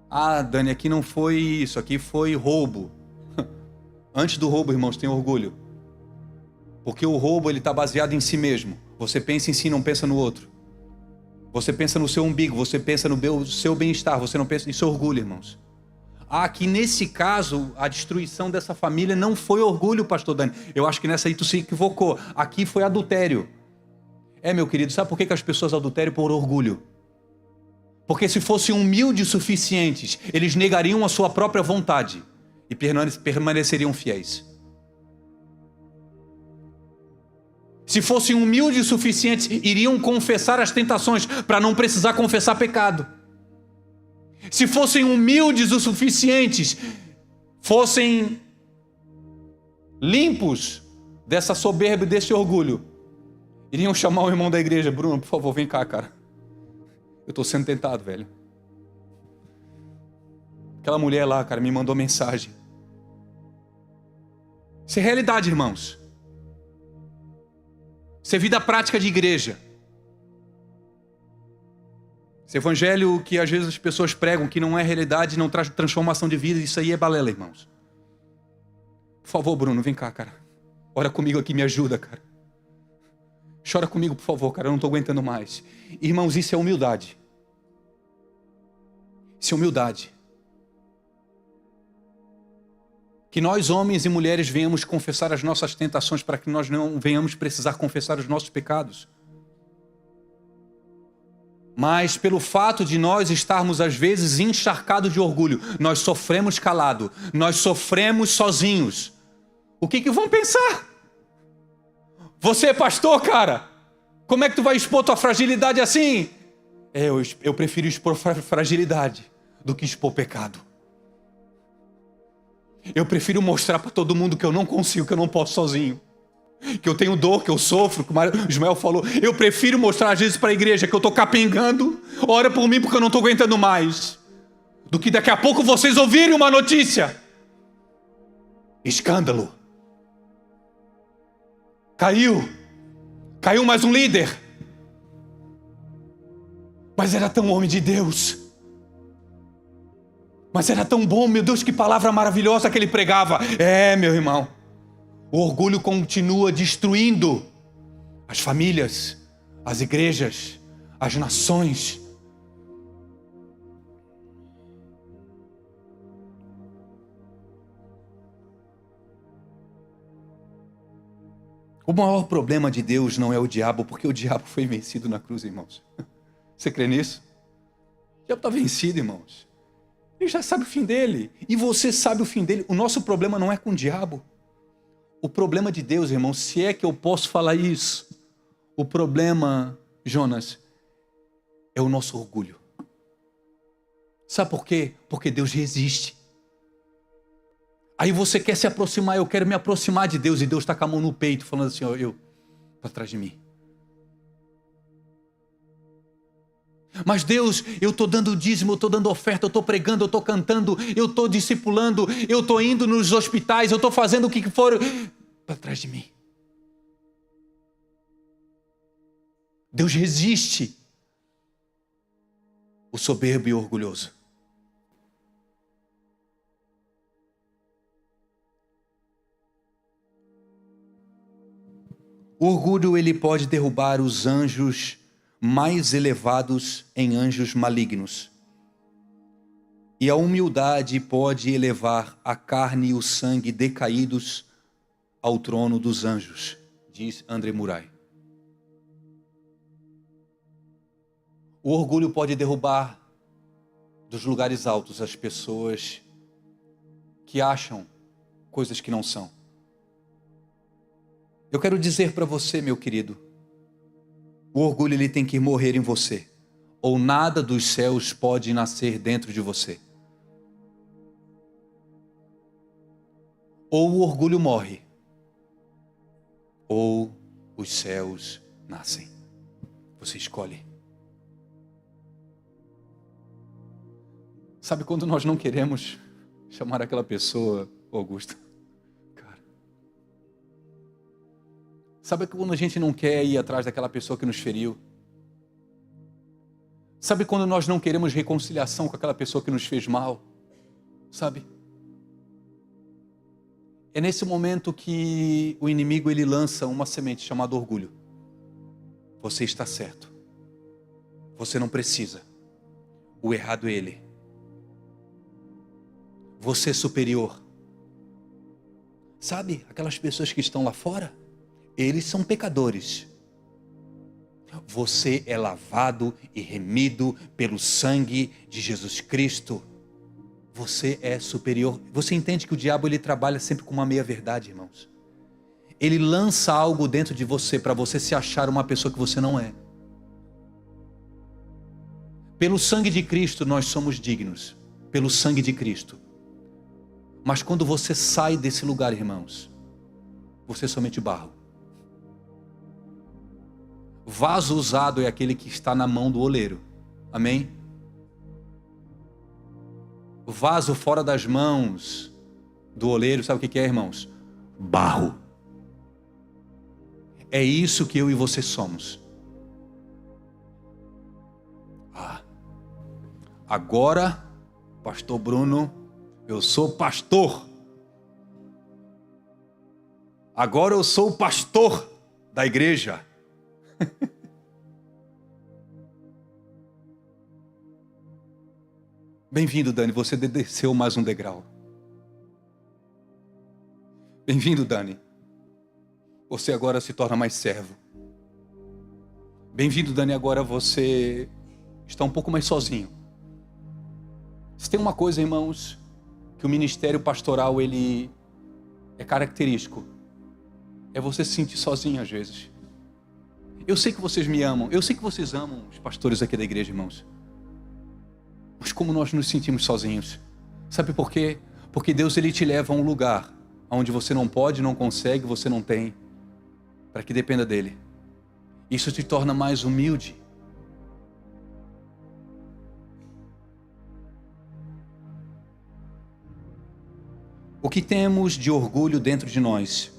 Ah, Dani, aqui não foi isso, aqui foi roubo. Antes do roubo, irmãos, tem orgulho. Porque o roubo, ele está baseado em si mesmo. Você pensa em si, não pensa no outro. Você pensa no seu umbigo, você pensa no seu bem-estar, você não pensa... Isso é orgulho, irmãos. Aqui nesse caso, a destruição dessa família não foi orgulho, pastor Dani. Eu acho que nessa aí tu se equivocou. Aqui foi adultério. Meu querido, sabe por que as pessoas adulteram? Por orgulho. Porque se fossem humildes o suficientes, eles negariam a sua própria vontade e permaneceriam fiéis. Se fossem humildes o suficientes, iriam confessar as tentações para não precisar confessar pecado. Se fossem humildes o suficientes, fossem limpos dessa soberba e desse orgulho, iriam chamar o irmão da igreja: Bruno, por favor, vem cá, cara. Eu estou sendo tentado, velho. Aquela mulher lá, cara, me mandou mensagem. Isso é realidade, irmãos. Isso é vida prática de igreja. Esse evangelho que às vezes as pessoas pregam, que não é realidade, não traz transformação de vida, isso aí é balela, irmãos. Por favor, Bruno, vem cá, cara. Ora comigo aqui, me ajuda, cara. Chora comigo, por favor, cara, eu não estou aguentando mais. Irmãos, isso é humildade. Isso é humildade. Que nós, homens e mulheres, venhamos confessar as nossas tentações para que nós não venhamos precisar confessar os nossos pecados. Mas pelo fato de nós estarmos às vezes encharcados de orgulho, nós sofremos calado, nós sofremos sozinhos. O que vão pensar? Você é pastor, cara? Como é que tu vai expor tua fragilidade assim? Eu prefiro expor fragilidade do que expor pecado. Eu prefiro mostrar para todo mundo que eu não consigo, que eu não posso sozinho. Que eu tenho dor, que eu sofro, como o Ismael falou. Eu prefiro mostrar às vezes para a igreja que eu estou capengando. Ora por mim porque eu não estou aguentando mais. Do que daqui a pouco vocês ouvirem uma notícia. Escândalo. Caiu mais um líder. Mas era tão homem de Deus. Mas era tão bom, meu Deus, que palavra maravilhosa que ele pregava. Meu irmão. O orgulho continua destruindo as famílias, as igrejas, as nações. O maior problema de Deus não é o diabo, porque o diabo foi vencido na cruz, irmãos. Você crê nisso? O diabo está vencido, irmãos. Ele já sabe o fim dele. E você sabe o fim dele. O nosso problema não é com o diabo. O problema de Deus, irmão, se é que eu posso falar isso, o problema, Jonas, é o nosso orgulho. Sabe por quê? Porque Deus resiste. Aí você quer se aproximar, eu quero me aproximar de Deus, e Deus está com a mão no peito, falando assim, para trás de mim. Mas Deus, eu estou dando dízimo, eu estou dando oferta, eu estou pregando, eu estou cantando, eu estou discipulando, eu estou indo nos hospitais, eu estou fazendo o que for, para trás de mim. Deus resiste o soberbo e o orgulhoso. O orgulho, ele pode derrubar os anjos mais elevados em anjos malignos. E a humildade pode elevar a carne e o sangue decaídos ao trono dos anjos, diz André Murray. O orgulho pode derrubar dos lugares altos as pessoas que acham coisas que não são. Eu quero dizer para você, meu querido, o orgulho, ele tem que morrer em você, ou nada dos céus pode nascer dentro de você. Ou o orgulho morre, ou os céus nascem. Você escolhe. Sabe quando nós não queremos chamar aquela pessoa, Augusto? Sabe quando a gente não quer ir atrás daquela pessoa que nos feriu? Sabe quando nós não queremos reconciliação com aquela pessoa que nos fez mal? Sabe? É nesse momento que o inimigo, ele lança uma semente chamada orgulho. Você está certo. Você não precisa. O errado é ele. Você é superior. Sabe aquelas pessoas que estão lá fora? Eles são pecadores. Você é lavado e remido pelo sangue de Jesus Cristo. Você é superior. Você entende que o diabo, ele trabalha sempre com uma meia-verdade, irmãos. Ele lança algo dentro de você para você se achar uma pessoa que você não é. Pelo sangue de Cristo nós somos dignos. Pelo sangue de Cristo. Mas quando você sai desse lugar, irmãos, você é somente barro. Vaso usado é aquele que está na mão do oleiro. Amém? Vaso fora das mãos do oleiro, sabe o que é, irmãos? Barro. É isso que eu e você somos. Agora, pastor Bruno, eu sou pastor. Agora eu sou o pastor da igreja. Bem-vindo, Dani, você desceu mais um degrau. Bem-vindo, Dani. Você agora se torna mais servo. Bem-vindo, Dani, agora você está um pouco mais sozinho. Se tem uma coisa, irmãos, que o ministério pastoral ele é característico, é você se sentir sozinho às vezes. Eu sei que vocês me amam, eu sei que vocês amam os pastores aqui da igreja, irmãos. Mas como nós nos sentimos sozinhos? Sabe por quê? Porque Deus ele te leva a um lugar onde você não pode, não consegue, você não tem, para que dependa dele. Isso te torna mais humilde. O que temos de orgulho dentro de nós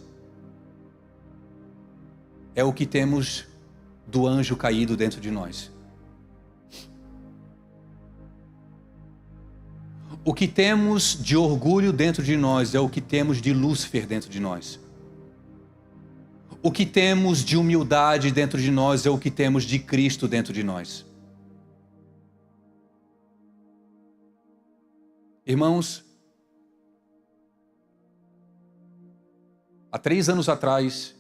é o que temos do anjo caído dentro de nós. O que temos de orgulho dentro de nós é o que temos de Lúcifer dentro de nós. O que temos de humildade dentro de nós é o que temos de Cristo dentro de nós. Irmãos, há 3 anos atrás,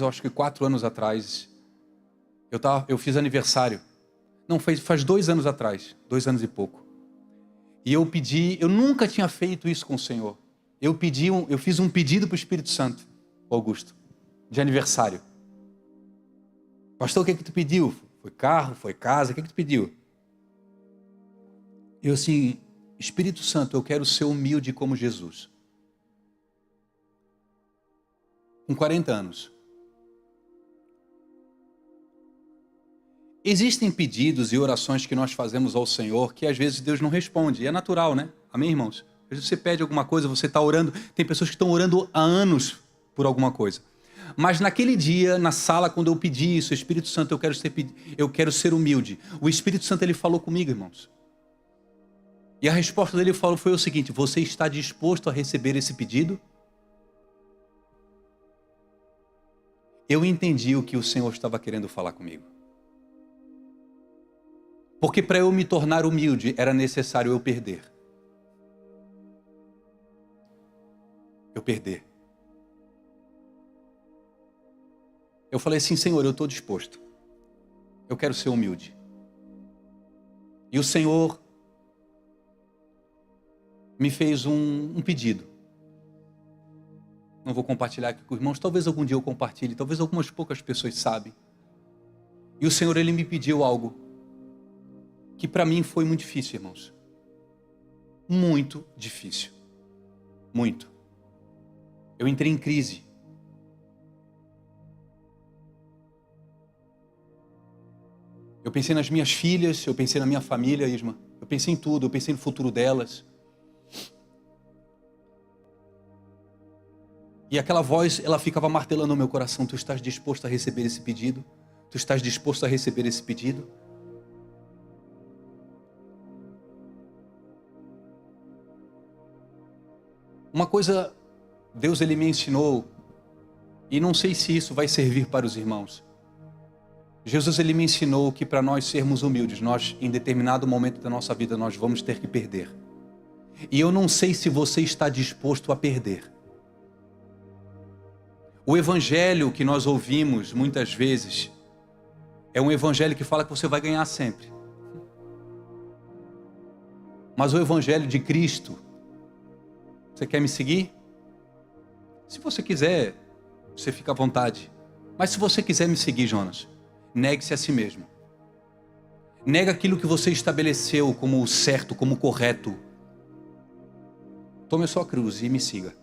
acho que 4 anos atrás, eu fiz aniversário. Não, faz 2 anos atrás, 2 anos e pouco. E eu nunca tinha feito isso com o Senhor. Eu fiz um pedido para o Espírito Santo, Augusto, de aniversário. Pastor, o que tu pediu? Foi carro, foi casa, o que tu pediu? Eu assim, Espírito Santo, eu quero ser humilde como Jesus. Com 40 anos. Existem pedidos e orações que nós fazemos ao Senhor que às vezes Deus não responde. E é natural, né? Amém, irmãos? Às vezes você pede alguma coisa, você está orando. Tem pessoas que estão orando há anos por alguma coisa. Mas naquele dia, na sala, quando eu pedi isso, Espírito Santo, eu quero ser humilde. O Espírito Santo, ele falou comigo, irmãos. E a resposta dele foi o seguinte: você está disposto a receber esse pedido? Eu entendi o que o Senhor estava querendo falar comigo. Porque para eu me tornar humilde, era necessário eu perder. Eu perder. Eu falei assim, Senhor, eu estou disposto. Eu quero ser humilde. E o Senhor me fez um pedido. Não vou compartilhar aqui com os irmãos, talvez algum dia eu compartilhe, talvez algumas poucas pessoas sabem. E o Senhor, ele me pediu algo que para mim foi muito difícil, irmãos. Muito difícil. Muito. Eu entrei em crise. Eu pensei nas minhas filhas, eu pensei na minha família, Isma. Eu pensei em tudo, eu pensei no futuro delas. E aquela voz, ela ficava martelando no meu coração. Tu estás disposto a receber esse pedido? Tu estás disposto a receber esse pedido? Uma coisa, Deus ele me ensinou, e não sei se isso vai servir para os irmãos. Jesus ele me ensinou que para nós sermos humildes, nós em determinado momento da nossa vida nós vamos ter que perder. E eu não sei se você está disposto a perder. O evangelho que nós ouvimos muitas vezes é um evangelho que fala que você vai ganhar sempre. Mas o evangelho de Cristo, você quer me seguir? Se você quiser, você fica à vontade. Mas se você quiser me seguir, Jonas, negue-se a si mesmo. Nega aquilo que você estabeleceu como o certo, como o correto. Tome a sua cruz e me siga.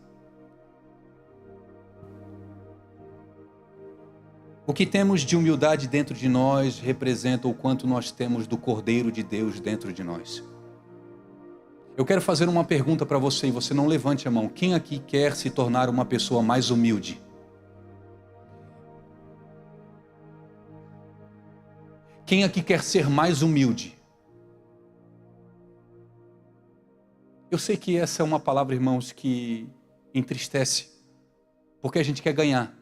O que temos de humildade dentro de nós representa o quanto nós temos do Cordeiro de Deus dentro de nós. Eu quero fazer uma pergunta para você e você não levante a mão. Quem aqui quer se tornar uma pessoa mais humilde? Quem aqui quer ser mais humilde? Eu sei que essa é uma palavra, irmãos, que entristece, porque a gente quer ganhar.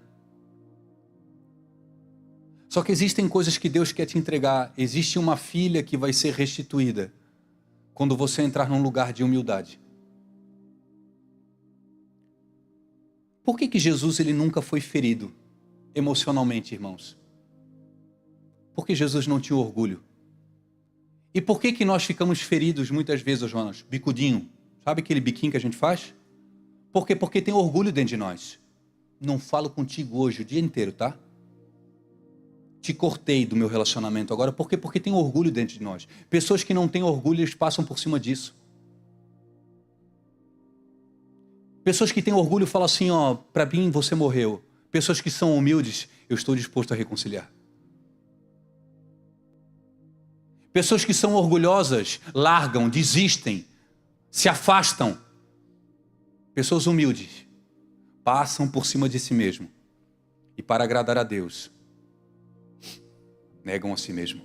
Só que existem coisas que Deus quer te entregar. Existe uma filha que vai ser restituída quando você entrar num lugar de humildade. Por que Jesus ele nunca foi ferido emocionalmente, irmãos? Porque Jesus não tinha orgulho. E por que nós ficamos feridos muitas vezes, Jonas? Bicudinho. Sabe aquele biquinho que a gente faz? Por quê? Porque tem orgulho dentro de nós. Não falo contigo hoje o dia inteiro, tá? Te cortei do meu relacionamento agora. Por quê? Porque tem orgulho dentro de nós. Pessoas que não têm orgulho, eles passam por cima disso. Pessoas que têm orgulho falam assim, ó, para mim você morreu. Pessoas que são humildes, eu estou disposto a reconciliar. Pessoas que são orgulhosas, largam, desistem, se afastam. Pessoas humildes, passam por cima de si mesmo. E para agradar a Deus, negam a si mesmo.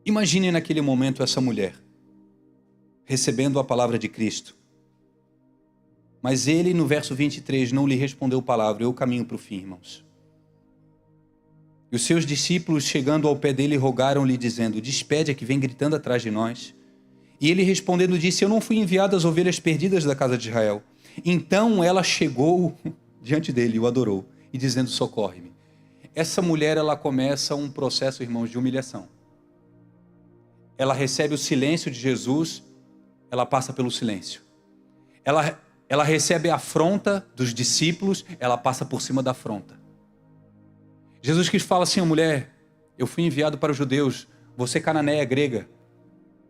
Imagine naquele momento essa mulher, recebendo a palavra de Cristo. Mas ele, no verso 23, não lhe respondeu palavra. Eu caminho para o fim, irmãos. E os seus discípulos, chegando ao pé dele, rogaram-lhe, dizendo, despede a que vem gritando atrás de nós. E ele respondendo disse, eu não fui enviado às ovelhas perdidas da casa de Israel. Então ela chegou diante dele e o adorou, e dizendo, socorre-me. Essa mulher, ela começa um processo, irmãos, de humilhação. Ela recebe o silêncio de Jesus, ela passa pelo silêncio. Ela recebe a afronta dos discípulos, ela passa por cima da afronta. Jesus Cristo fala assim, mulher, eu fui enviado para os judeus, você cananeia grega,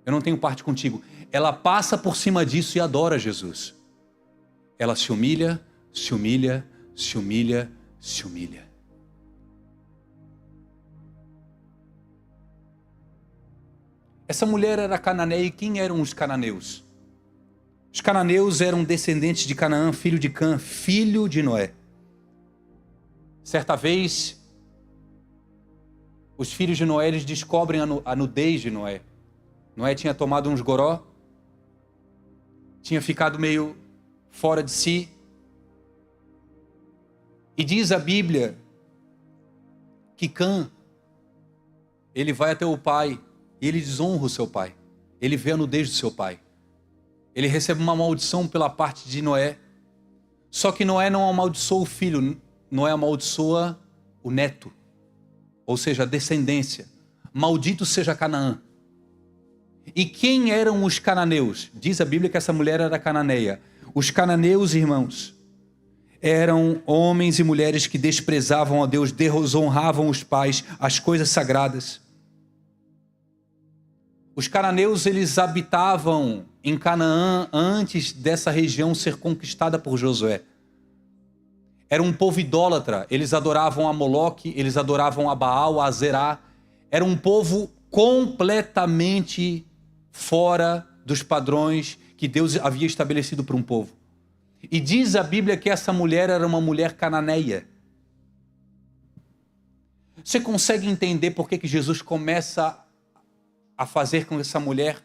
eu não tenho parte contigo. Ela passa por cima disso e adora Jesus. Ela se humilha, se humilha, se humilha, se humilha. Essa mulher era cananeia e quem eram os cananeus? Os cananeus eram descendentes de Canaã, filho de Cã, filho de Noé. Certa vez, os filhos de Noé eles descobrem a nudez de Noé. Noé tinha tomado uns goró, tinha ficado meio fora de si. E diz a Bíblia que Cã, ele vai até o pai e ele desonra o seu pai. Ele vê a nudez do seu pai. Ele recebe uma maldição pela parte de Noé. Só que Noé não amaldiçoa o filho, Noé amaldiçoa o neto. Ou seja, a descendência. Maldito seja Canaã. E quem eram os cananeus? Diz a Bíblia que essa mulher era cananeia. Os cananeus, irmãos, eram homens e mulheres que desprezavam a Deus, desonravam os pais, as coisas sagradas. Os cananeus, eles habitavam em Canaã antes dessa região ser conquistada por Josué. Era um povo idólatra, eles adoravam a Moloque, eles adoravam a Baal, a Azerá. Era um povo completamente fora dos padrões que Deus havia estabelecido para um povo. E diz a Bíblia que essa mulher era uma mulher cananeia. Você consegue entender por que Jesus começa a fazer com que essa mulher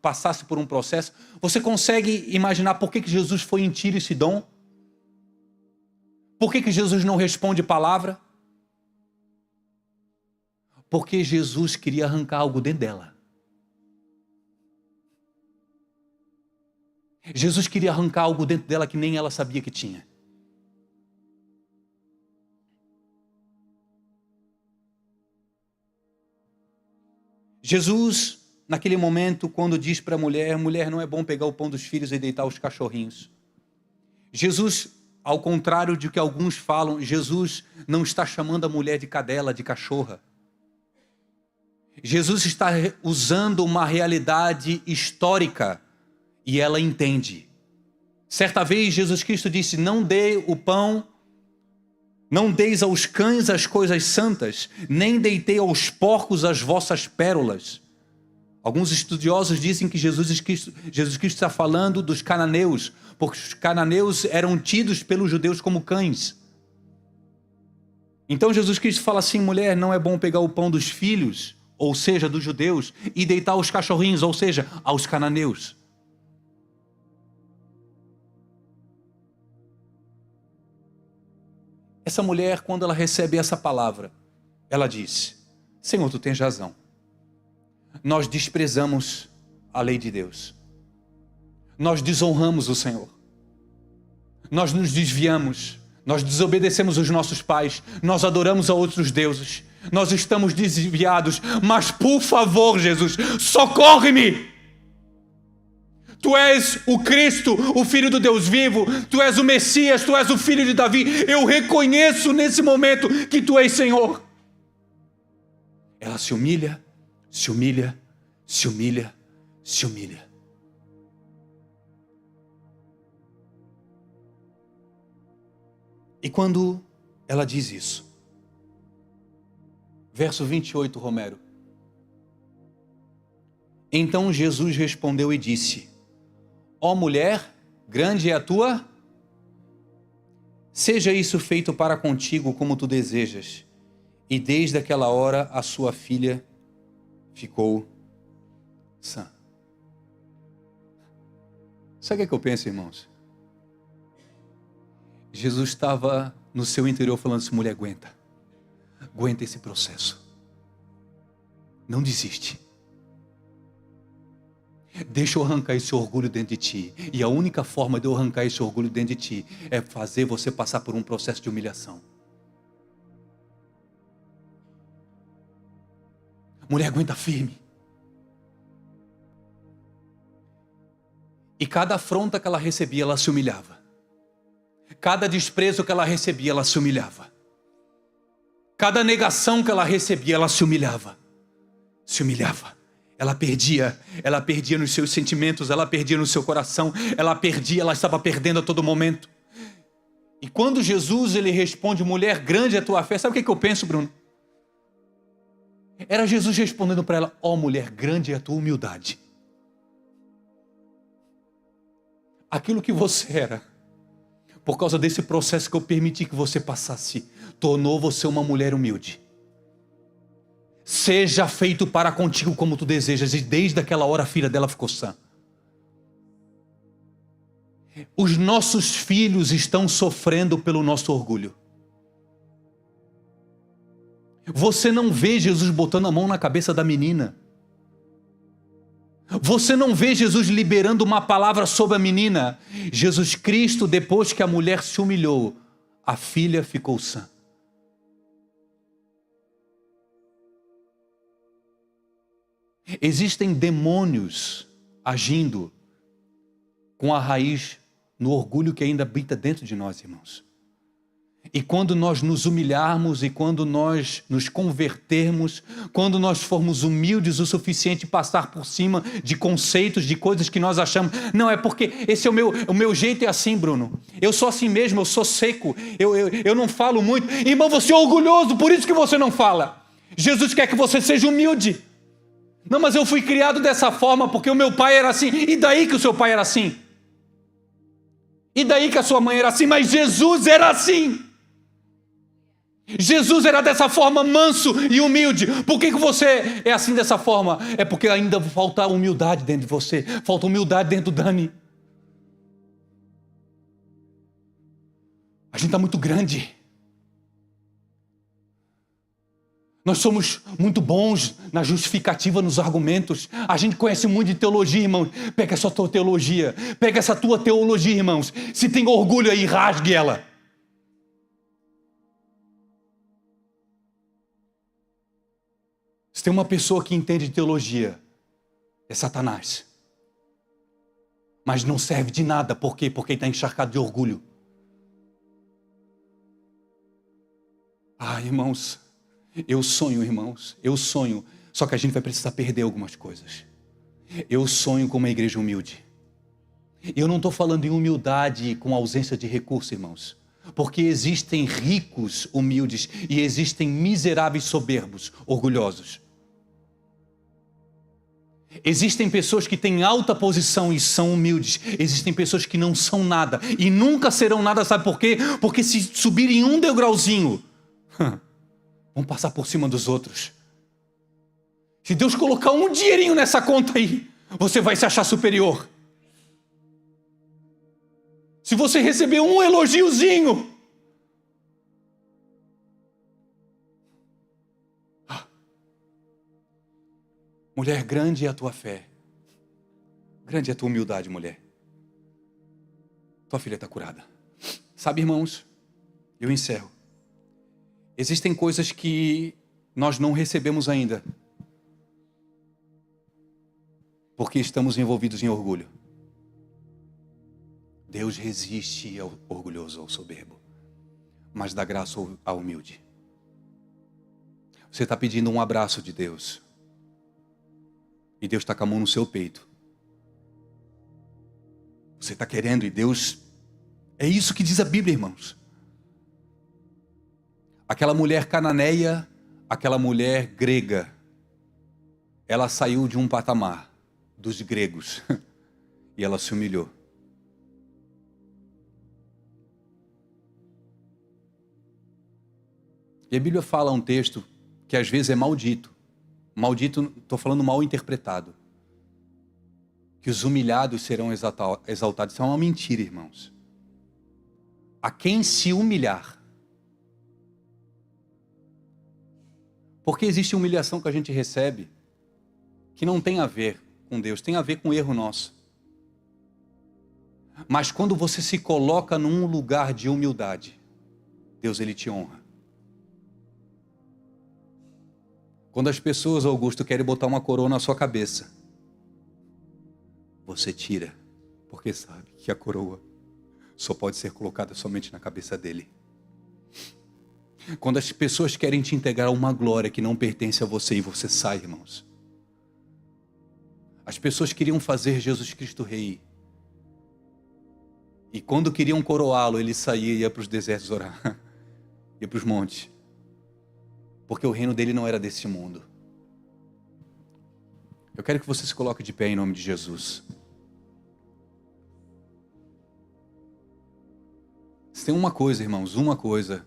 passasse por um processo? Você consegue imaginar por que Jesus foi em Tiro e Sidom? Por que Jesus não responde palavra? Porque Jesus queria arrancar algo dentro dela. Jesus queria arrancar algo dentro dela que nem ela sabia que tinha. Jesus, naquele momento, quando diz para a mulher, mulher, não é bom pegar o pão dos filhos e deitar os cachorrinhos. Jesus, ao contrário de que alguns falam, Jesus não está chamando a mulher de cadela, de cachorra. Jesus está usando uma realidade histórica e ela entende. Certa vez Jesus Cristo disse, não dê o pão, não deis aos cães as coisas santas, nem deitei aos porcos as vossas pérolas. Alguns estudiosos dizem que Jesus Cristo está falando dos cananeus, porque os cananeus eram tidos pelos judeus como cães. Então Jesus Cristo fala assim: mulher, não é bom pegar o pão dos filhos, ou seja, dos judeus, e deitar aos cachorrinhos, ou seja, aos cananeus. Essa mulher, quando ela recebe essa palavra, ela diz: Senhor, tu tens razão. Nós desprezamos a lei de Deus. Nós desonramos o Senhor. Nós nos desviamos. Nós desobedecemos os nossos pais. Nós adoramos a outros deuses. Nós estamos desviados. Mas, por favor, Jesus, socorre-me! Tu és o Cristo, o Filho do Deus vivo. Tu és o Messias, tu és o Filho de Davi. Eu reconheço nesse momento que tu és Senhor. Ela se humilha, se humilha, se humilha, se humilha. E quando ela diz isso, verso 28, Romero. Então Jesus respondeu e disse: ó mulher, grande é a tua, seja isso feito para contigo como tu desejas. E desde aquela hora a sua filha ficou sã. Sabe o que eu penso, irmãos? Jesus estava no seu interior falando assim: mulher, aguenta. Aguenta esse processo. Não desiste. Deixa eu arrancar esse orgulho dentro de ti. E a única forma de eu arrancar esse orgulho dentro de ti é fazer você passar por um processo de humilhação. Mulher, aguenta firme. E cada afronta que ela recebia, ela se humilhava. Cada desprezo que ela recebia, ela se humilhava. Cada negação que ela recebia, ela se humilhava. Se humilhava. Ela perdia nos seus sentimentos, ela perdia no seu coração, ela estava perdendo a todo momento. E quando Jesus ele responde: mulher, grande é a tua fé, sabe o que eu penso, Bruno? Era Jesus respondendo para ela: ó mulher, grande é a tua humildade. Aquilo que você era, por causa desse processo que eu permiti que você passasse, tornou você uma mulher humilde. Seja feito para contigo como tu desejas. E desde aquela hora a filha dela ficou sã. Os nossos filhos estão sofrendo pelo nosso orgulho. Você não vê Jesus botando a mão na cabeça da menina. Você não vê Jesus liberando uma palavra sobre a menina. Jesus Cristo, depois que a mulher se humilhou, a filha ficou sã. Existem demônios agindo com a raiz no orgulho que ainda habita dentro de nós, irmãos. E quando nós nos humilharmos e quando nós nos convertermos, quando nós formos humildes o suficiente passar por cima de conceitos, de coisas que nós achamos, não, é porque esse é o meu jeito é assim, Bruno. Eu sou assim mesmo, eu sou seco, eu não falo muito. Irmão, você é orgulhoso, por isso que você não fala. Jesus quer que você seja humilde. Não, mas eu fui criado dessa forma porque o meu pai era assim. E daí que o seu pai era assim? E daí que a sua mãe era assim? Mas Jesus era assim. Jesus era dessa forma, manso e humilde. Por que você é assim dessa forma? É porque ainda falta humildade dentro de você. Falta humildade dentro do Dani. A gente está muito grande. Nós somos muito bons na justificativa, nos argumentos. A gente conhece muito de teologia, irmãos. Pega essa tua teologia. Pega essa tua teologia, irmãos. Se tem orgulho aí, rasgue ela. Se tem uma pessoa que entende de teologia, é Satanás. Mas não serve de nada. Por quê? Porque ele está encharcado de orgulho. Ah, irmãos... eu sonho, irmãos, eu sonho, só que a gente vai precisar perder algumas coisas. Eu sonho com uma igreja humilde. Eu não estou falando em humildade com ausência de recurso, irmãos, porque existem ricos humildes e existem miseráveis soberbos, orgulhosos. Existem pessoas que têm alta posição e são humildes. Existem pessoas que não são nada e nunca serão nada, sabe por quê? Porque se subirem um degrauzinho... Vamos passar por cima dos outros. Se Deus colocar um dinheirinho nessa conta aí, você vai se achar superior. Se você receber um elogiozinho, mulher, grande é a tua fé. Grande é a tua humildade, mulher. Tua filha está curada. Sabe, irmãos, eu encerro. Existem coisas que nós não recebemos ainda, porque estamos envolvidos em orgulho. Deus resiste ao orgulhoso, ao soberbo, mas dá graça ao humilde. Você está pedindo um abraço de Deus, e Deus está com a mão no seu peito. Você está querendo, e Deus... É isso que diz a Bíblia, irmãos. Aquela mulher cananeia, aquela mulher grega, ela saiu de um patamar dos gregos e ela se humilhou. E a Bíblia fala um texto que às vezes é maldito. Maldito, estou falando mal interpretado. Que os humilhados serão exaltados. Isso é uma mentira, irmãos. A quem se humilhar. Porque existe humilhação que a gente recebe que não tem a ver com Deus, tem a ver com o erro nosso. Mas quando você se coloca num lugar de humildade, Deus, ele te honra. Quando as pessoas, Augusto, querem botar uma coroa na sua cabeça, você tira, porque sabe que a coroa só pode ser colocada somente na cabeça dele. Quando as pessoas querem te entregar uma glória que não pertence a você e você sai, irmãos. As pessoas queriam fazer Jesus Cristo rei. E quando queriam coroá-lo, ele saía e ia para os desertos orar. Ia para os montes. Porque o reino dele não era desse mundo. Eu quero que você se coloque de pé em nome de Jesus. Se tem uma coisa, irmãos, uma coisa.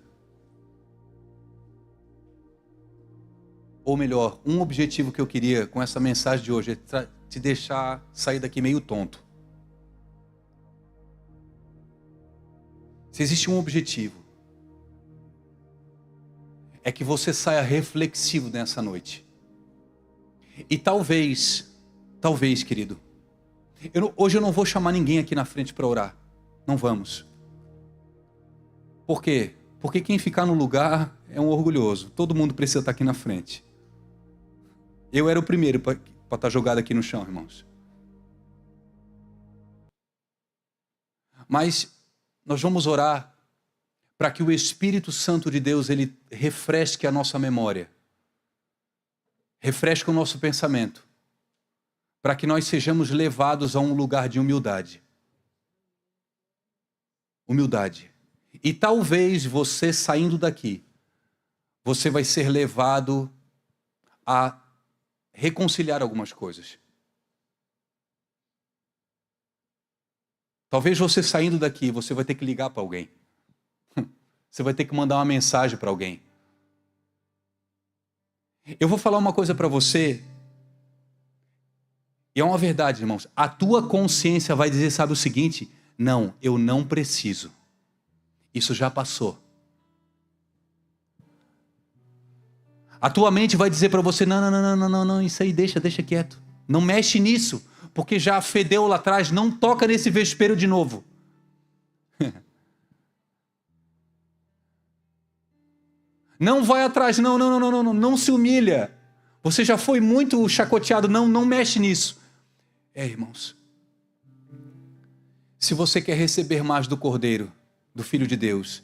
Ou melhor, um objetivo que eu queria com essa mensagem de hoje é te deixar sair daqui meio tonto. Se existe um objetivo, é que você saia reflexivo nessa noite. E talvez, querido, hoje eu não vou chamar ninguém aqui na frente para orar. Não vamos. Por quê? Porque quem ficar no lugar é um orgulhoso. Todo mundo precisa estar aqui na frente. Eu era o primeiro para estar jogado aqui no chão, irmãos. Mas nós vamos orar para que o Espírito Santo de Deus, ele refresque a nossa memória. Refresque o nosso pensamento. Para que nós sejamos levados a um lugar de humildade. Humildade. E talvez você saindo daqui, você vai ser levado a reconciliar algumas coisas. Talvez você saindo daqui, você vai ter que ligar para alguém. Você vai ter que mandar uma mensagem para alguém. Eu vou falar uma coisa para você, e é uma verdade, irmãos. A tua consciência vai dizer, sabe o seguinte? Não, eu não preciso. Isso já passou. A tua mente vai dizer para você, não, isso aí deixa quieto. Não mexe nisso, porque já fedeu lá atrás, não toca nesse vespeiro de novo. Não vai atrás, não se humilha. Você já foi muito chacoteado, não mexe nisso. Irmãos, se você quer receber mais do Cordeiro, do Filho de Deus,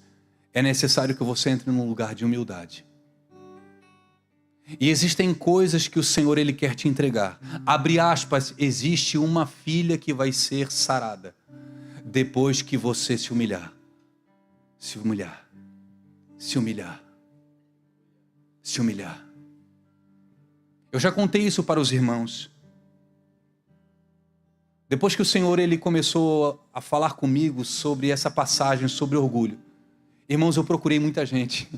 é necessário que você entre num lugar de humildade. E existem coisas que o Senhor ele quer te entregar. Abre aspas, existe uma filha que vai ser sarada depois que você se humilhar. Se humilhar. Se humilhar. Se humilhar. Eu já contei isso para os irmãos. Depois que o Senhor ele começou a falar comigo sobre essa passagem, sobre orgulho. Irmãos, eu procurei muita gente.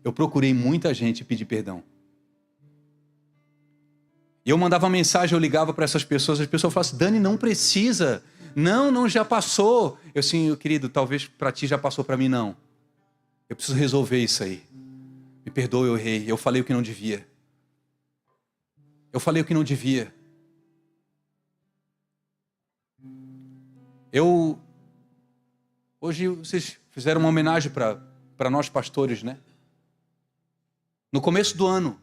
eu procurei muita gente e pedi perdão. E eu mandava mensagem, eu ligava para essas pessoas, as pessoas falavam assim, Dani, não precisa. Não, já passou. Eu assim, querido, talvez para ti já passou, para mim não. Eu preciso resolver isso aí. Me perdoe, eu errei. Eu falei o que não devia. Hoje vocês fizeram uma homenagem para nós pastores, né? No começo do ano,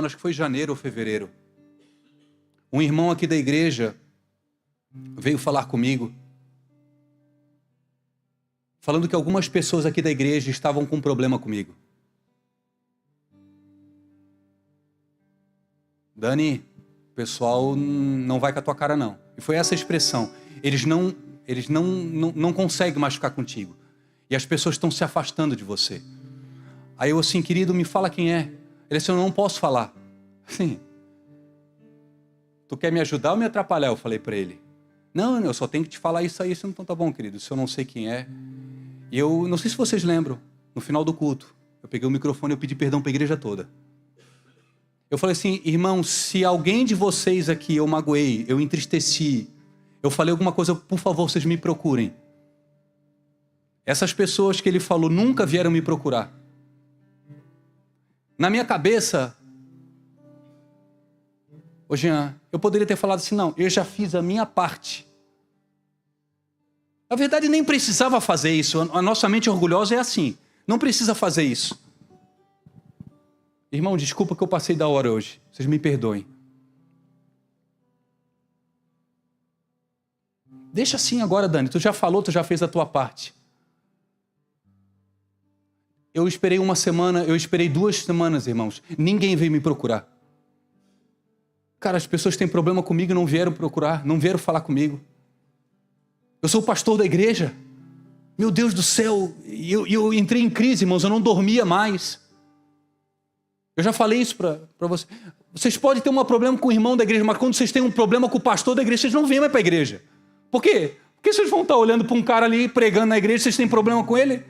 acho que foi janeiro ou fevereiro, um irmão aqui da igreja veio falar comigo, falando que algumas pessoas aqui da igreja estavam com um problema comigo. Dani, o pessoal não vai com a tua cara não. E foi essa a expressão. Eles não conseguem mais ficar contigo. E as pessoas estão se afastando de você. Aí eu assim, querido, me fala quem é. Ele disse, eu não posso falar. Assim, tu quer me ajudar ou me atrapalhar? Eu falei para ele. Não, eu só tenho que te falar isso aí. Então tá bom, querido, se eu não sei quem é. E eu não sei se vocês lembram, no final do culto, eu peguei o microfone e eu pedi perdão para a igreja toda. Eu falei assim, irmão, se alguém de vocês aqui eu magoei, eu entristeci, eu falei alguma coisa, por favor, vocês me procurem. Essas pessoas que ele falou nunca vieram me procurar. Na minha cabeça, ô Jean, eu poderia ter falado assim, não, eu já fiz a minha parte. Na verdade, nem precisava fazer isso. A nossa mente orgulhosa é assim, não precisa fazer isso. Irmão, desculpa que eu passei da hora hoje. Vocês me perdoem. Deixa assim agora, Dani. Tu já falou, tu já fez a tua parte. Eu esperei uma semana, eu esperei 2 semanas, irmãos. Ninguém veio me procurar. Cara, as pessoas têm problema comigo e não vieram procurar, não vieram falar comigo. Eu sou o pastor da igreja. Meu Deus do céu, eu entrei em crise, irmãos, eu não dormia mais. Eu já falei isso para vocês. Vocês podem ter um problema com o irmão da igreja, mas quando vocês têm um problema com o pastor da igreja, vocês não vêm mais para a igreja. Por quê? Porque vocês vão estar olhando para um cara ali pregando na igreja, vocês têm problema com ele?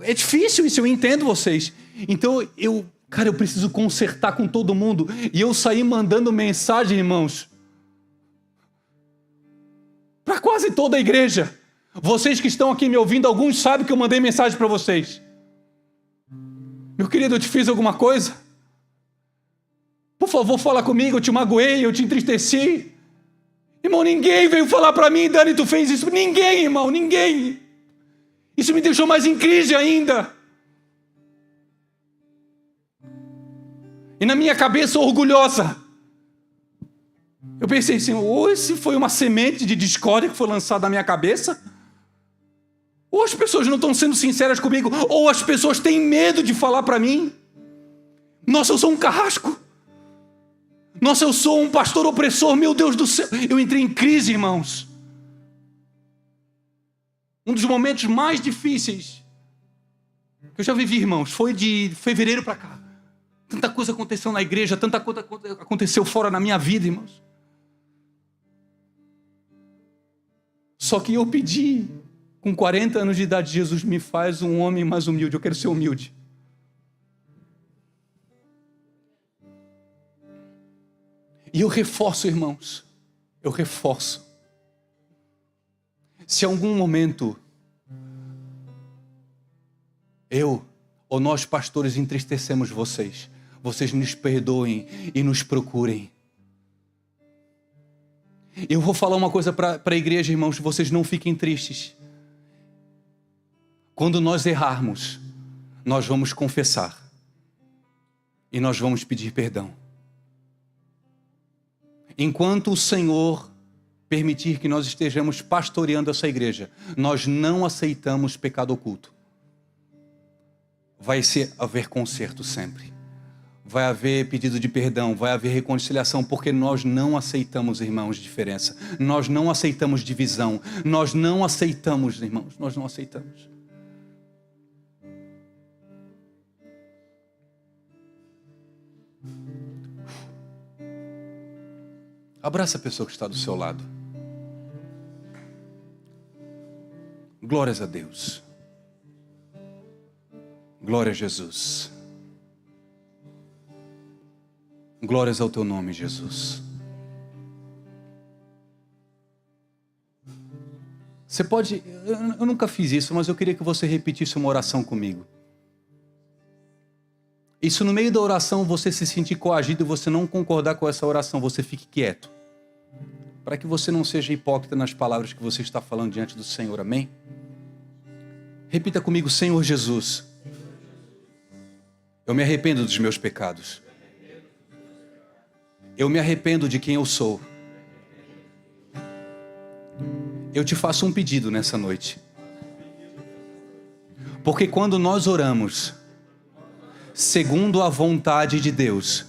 É difícil isso, eu entendo vocês. Então, eu preciso consertar com todo mundo. E eu saí mandando mensagem, irmãos, para quase toda a igreja. Vocês que estão aqui me ouvindo, alguns sabem que eu mandei mensagem para vocês. Meu querido, eu te fiz alguma coisa? Por favor, fala comigo, eu te magoei, eu te entristeci. Irmão, ninguém veio falar para mim, Dani, tu fez isso. Ninguém, irmão, ninguém. Isso me deixou mais em crise ainda. E na minha cabeça orgulhosa, eu pensei assim, ou esse foi uma semente de discórdia que foi lançada na minha cabeça, ou as pessoas não estão sendo sinceras comigo, ou as pessoas têm medo de falar para mim. Nossa, eu sou um carrasco. Nossa, eu sou um pastor opressor, meu Deus do céu. Eu entrei em crise, irmãos. Um dos momentos mais difíceis que eu já vivi, irmãos, foi de fevereiro para cá. Tanta coisa aconteceu na igreja, tanta coisa aconteceu fora na minha vida, irmãos. Só que eu pedi, com 40 anos de idade, Jesus, me faz um homem mais humilde, eu quero ser humilde. E eu reforço, irmãos, se em algum momento eu ou nós pastores entristecemos vocês, vocês nos perdoem e nos procurem. Eu vou falar uma coisa para a igreja, irmãos, vocês não fiquem tristes. Quando nós errarmos, nós vamos confessar e nós vamos pedir perdão. Enquanto o Senhor permitir que nós estejamos pastoreando essa igreja, nós não aceitamos pecado oculto. Vai haver conserto sempre. Vai haver pedido de perdão, vai haver reconciliação, porque nós não aceitamos, irmãos, diferença. Nós não aceitamos divisão. Nós não aceitamos, irmãos, nós não aceitamos. Abraça a pessoa que está do seu lado. Glórias a Deus. Glória a Jesus. Glórias ao teu nome, Jesus. Você pode... Eu nunca fiz isso, mas eu queria que você repetisse uma oração comigo. E se no meio da oração você se sentir coagido e você não concordar com essa oração, você fique quieto. Para que você não seja hipócrita nas palavras que você está falando diante do Senhor. Amém? Repita comigo: Senhor Jesus, eu me arrependo dos meus pecados. Eu me arrependo de quem eu sou. Eu te faço um pedido nessa noite. Porque quando nós oramos segundo a vontade de Deus,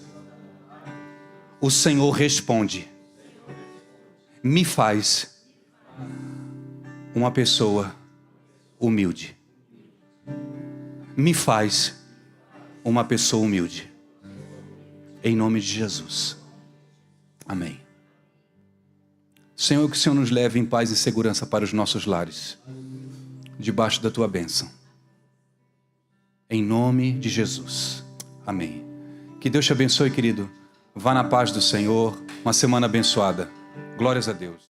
o Senhor responde. Me faz uma pessoa humilde. Me faz uma pessoa humilde. Em nome de Jesus. Amém. Senhor, que o Senhor nos leve em paz e segurança para os nossos lares, debaixo da tua bênção. Em nome de Jesus. Amém. Que Deus te abençoe, querido. Vá na paz do Senhor. Uma semana abençoada. Glórias a Deus.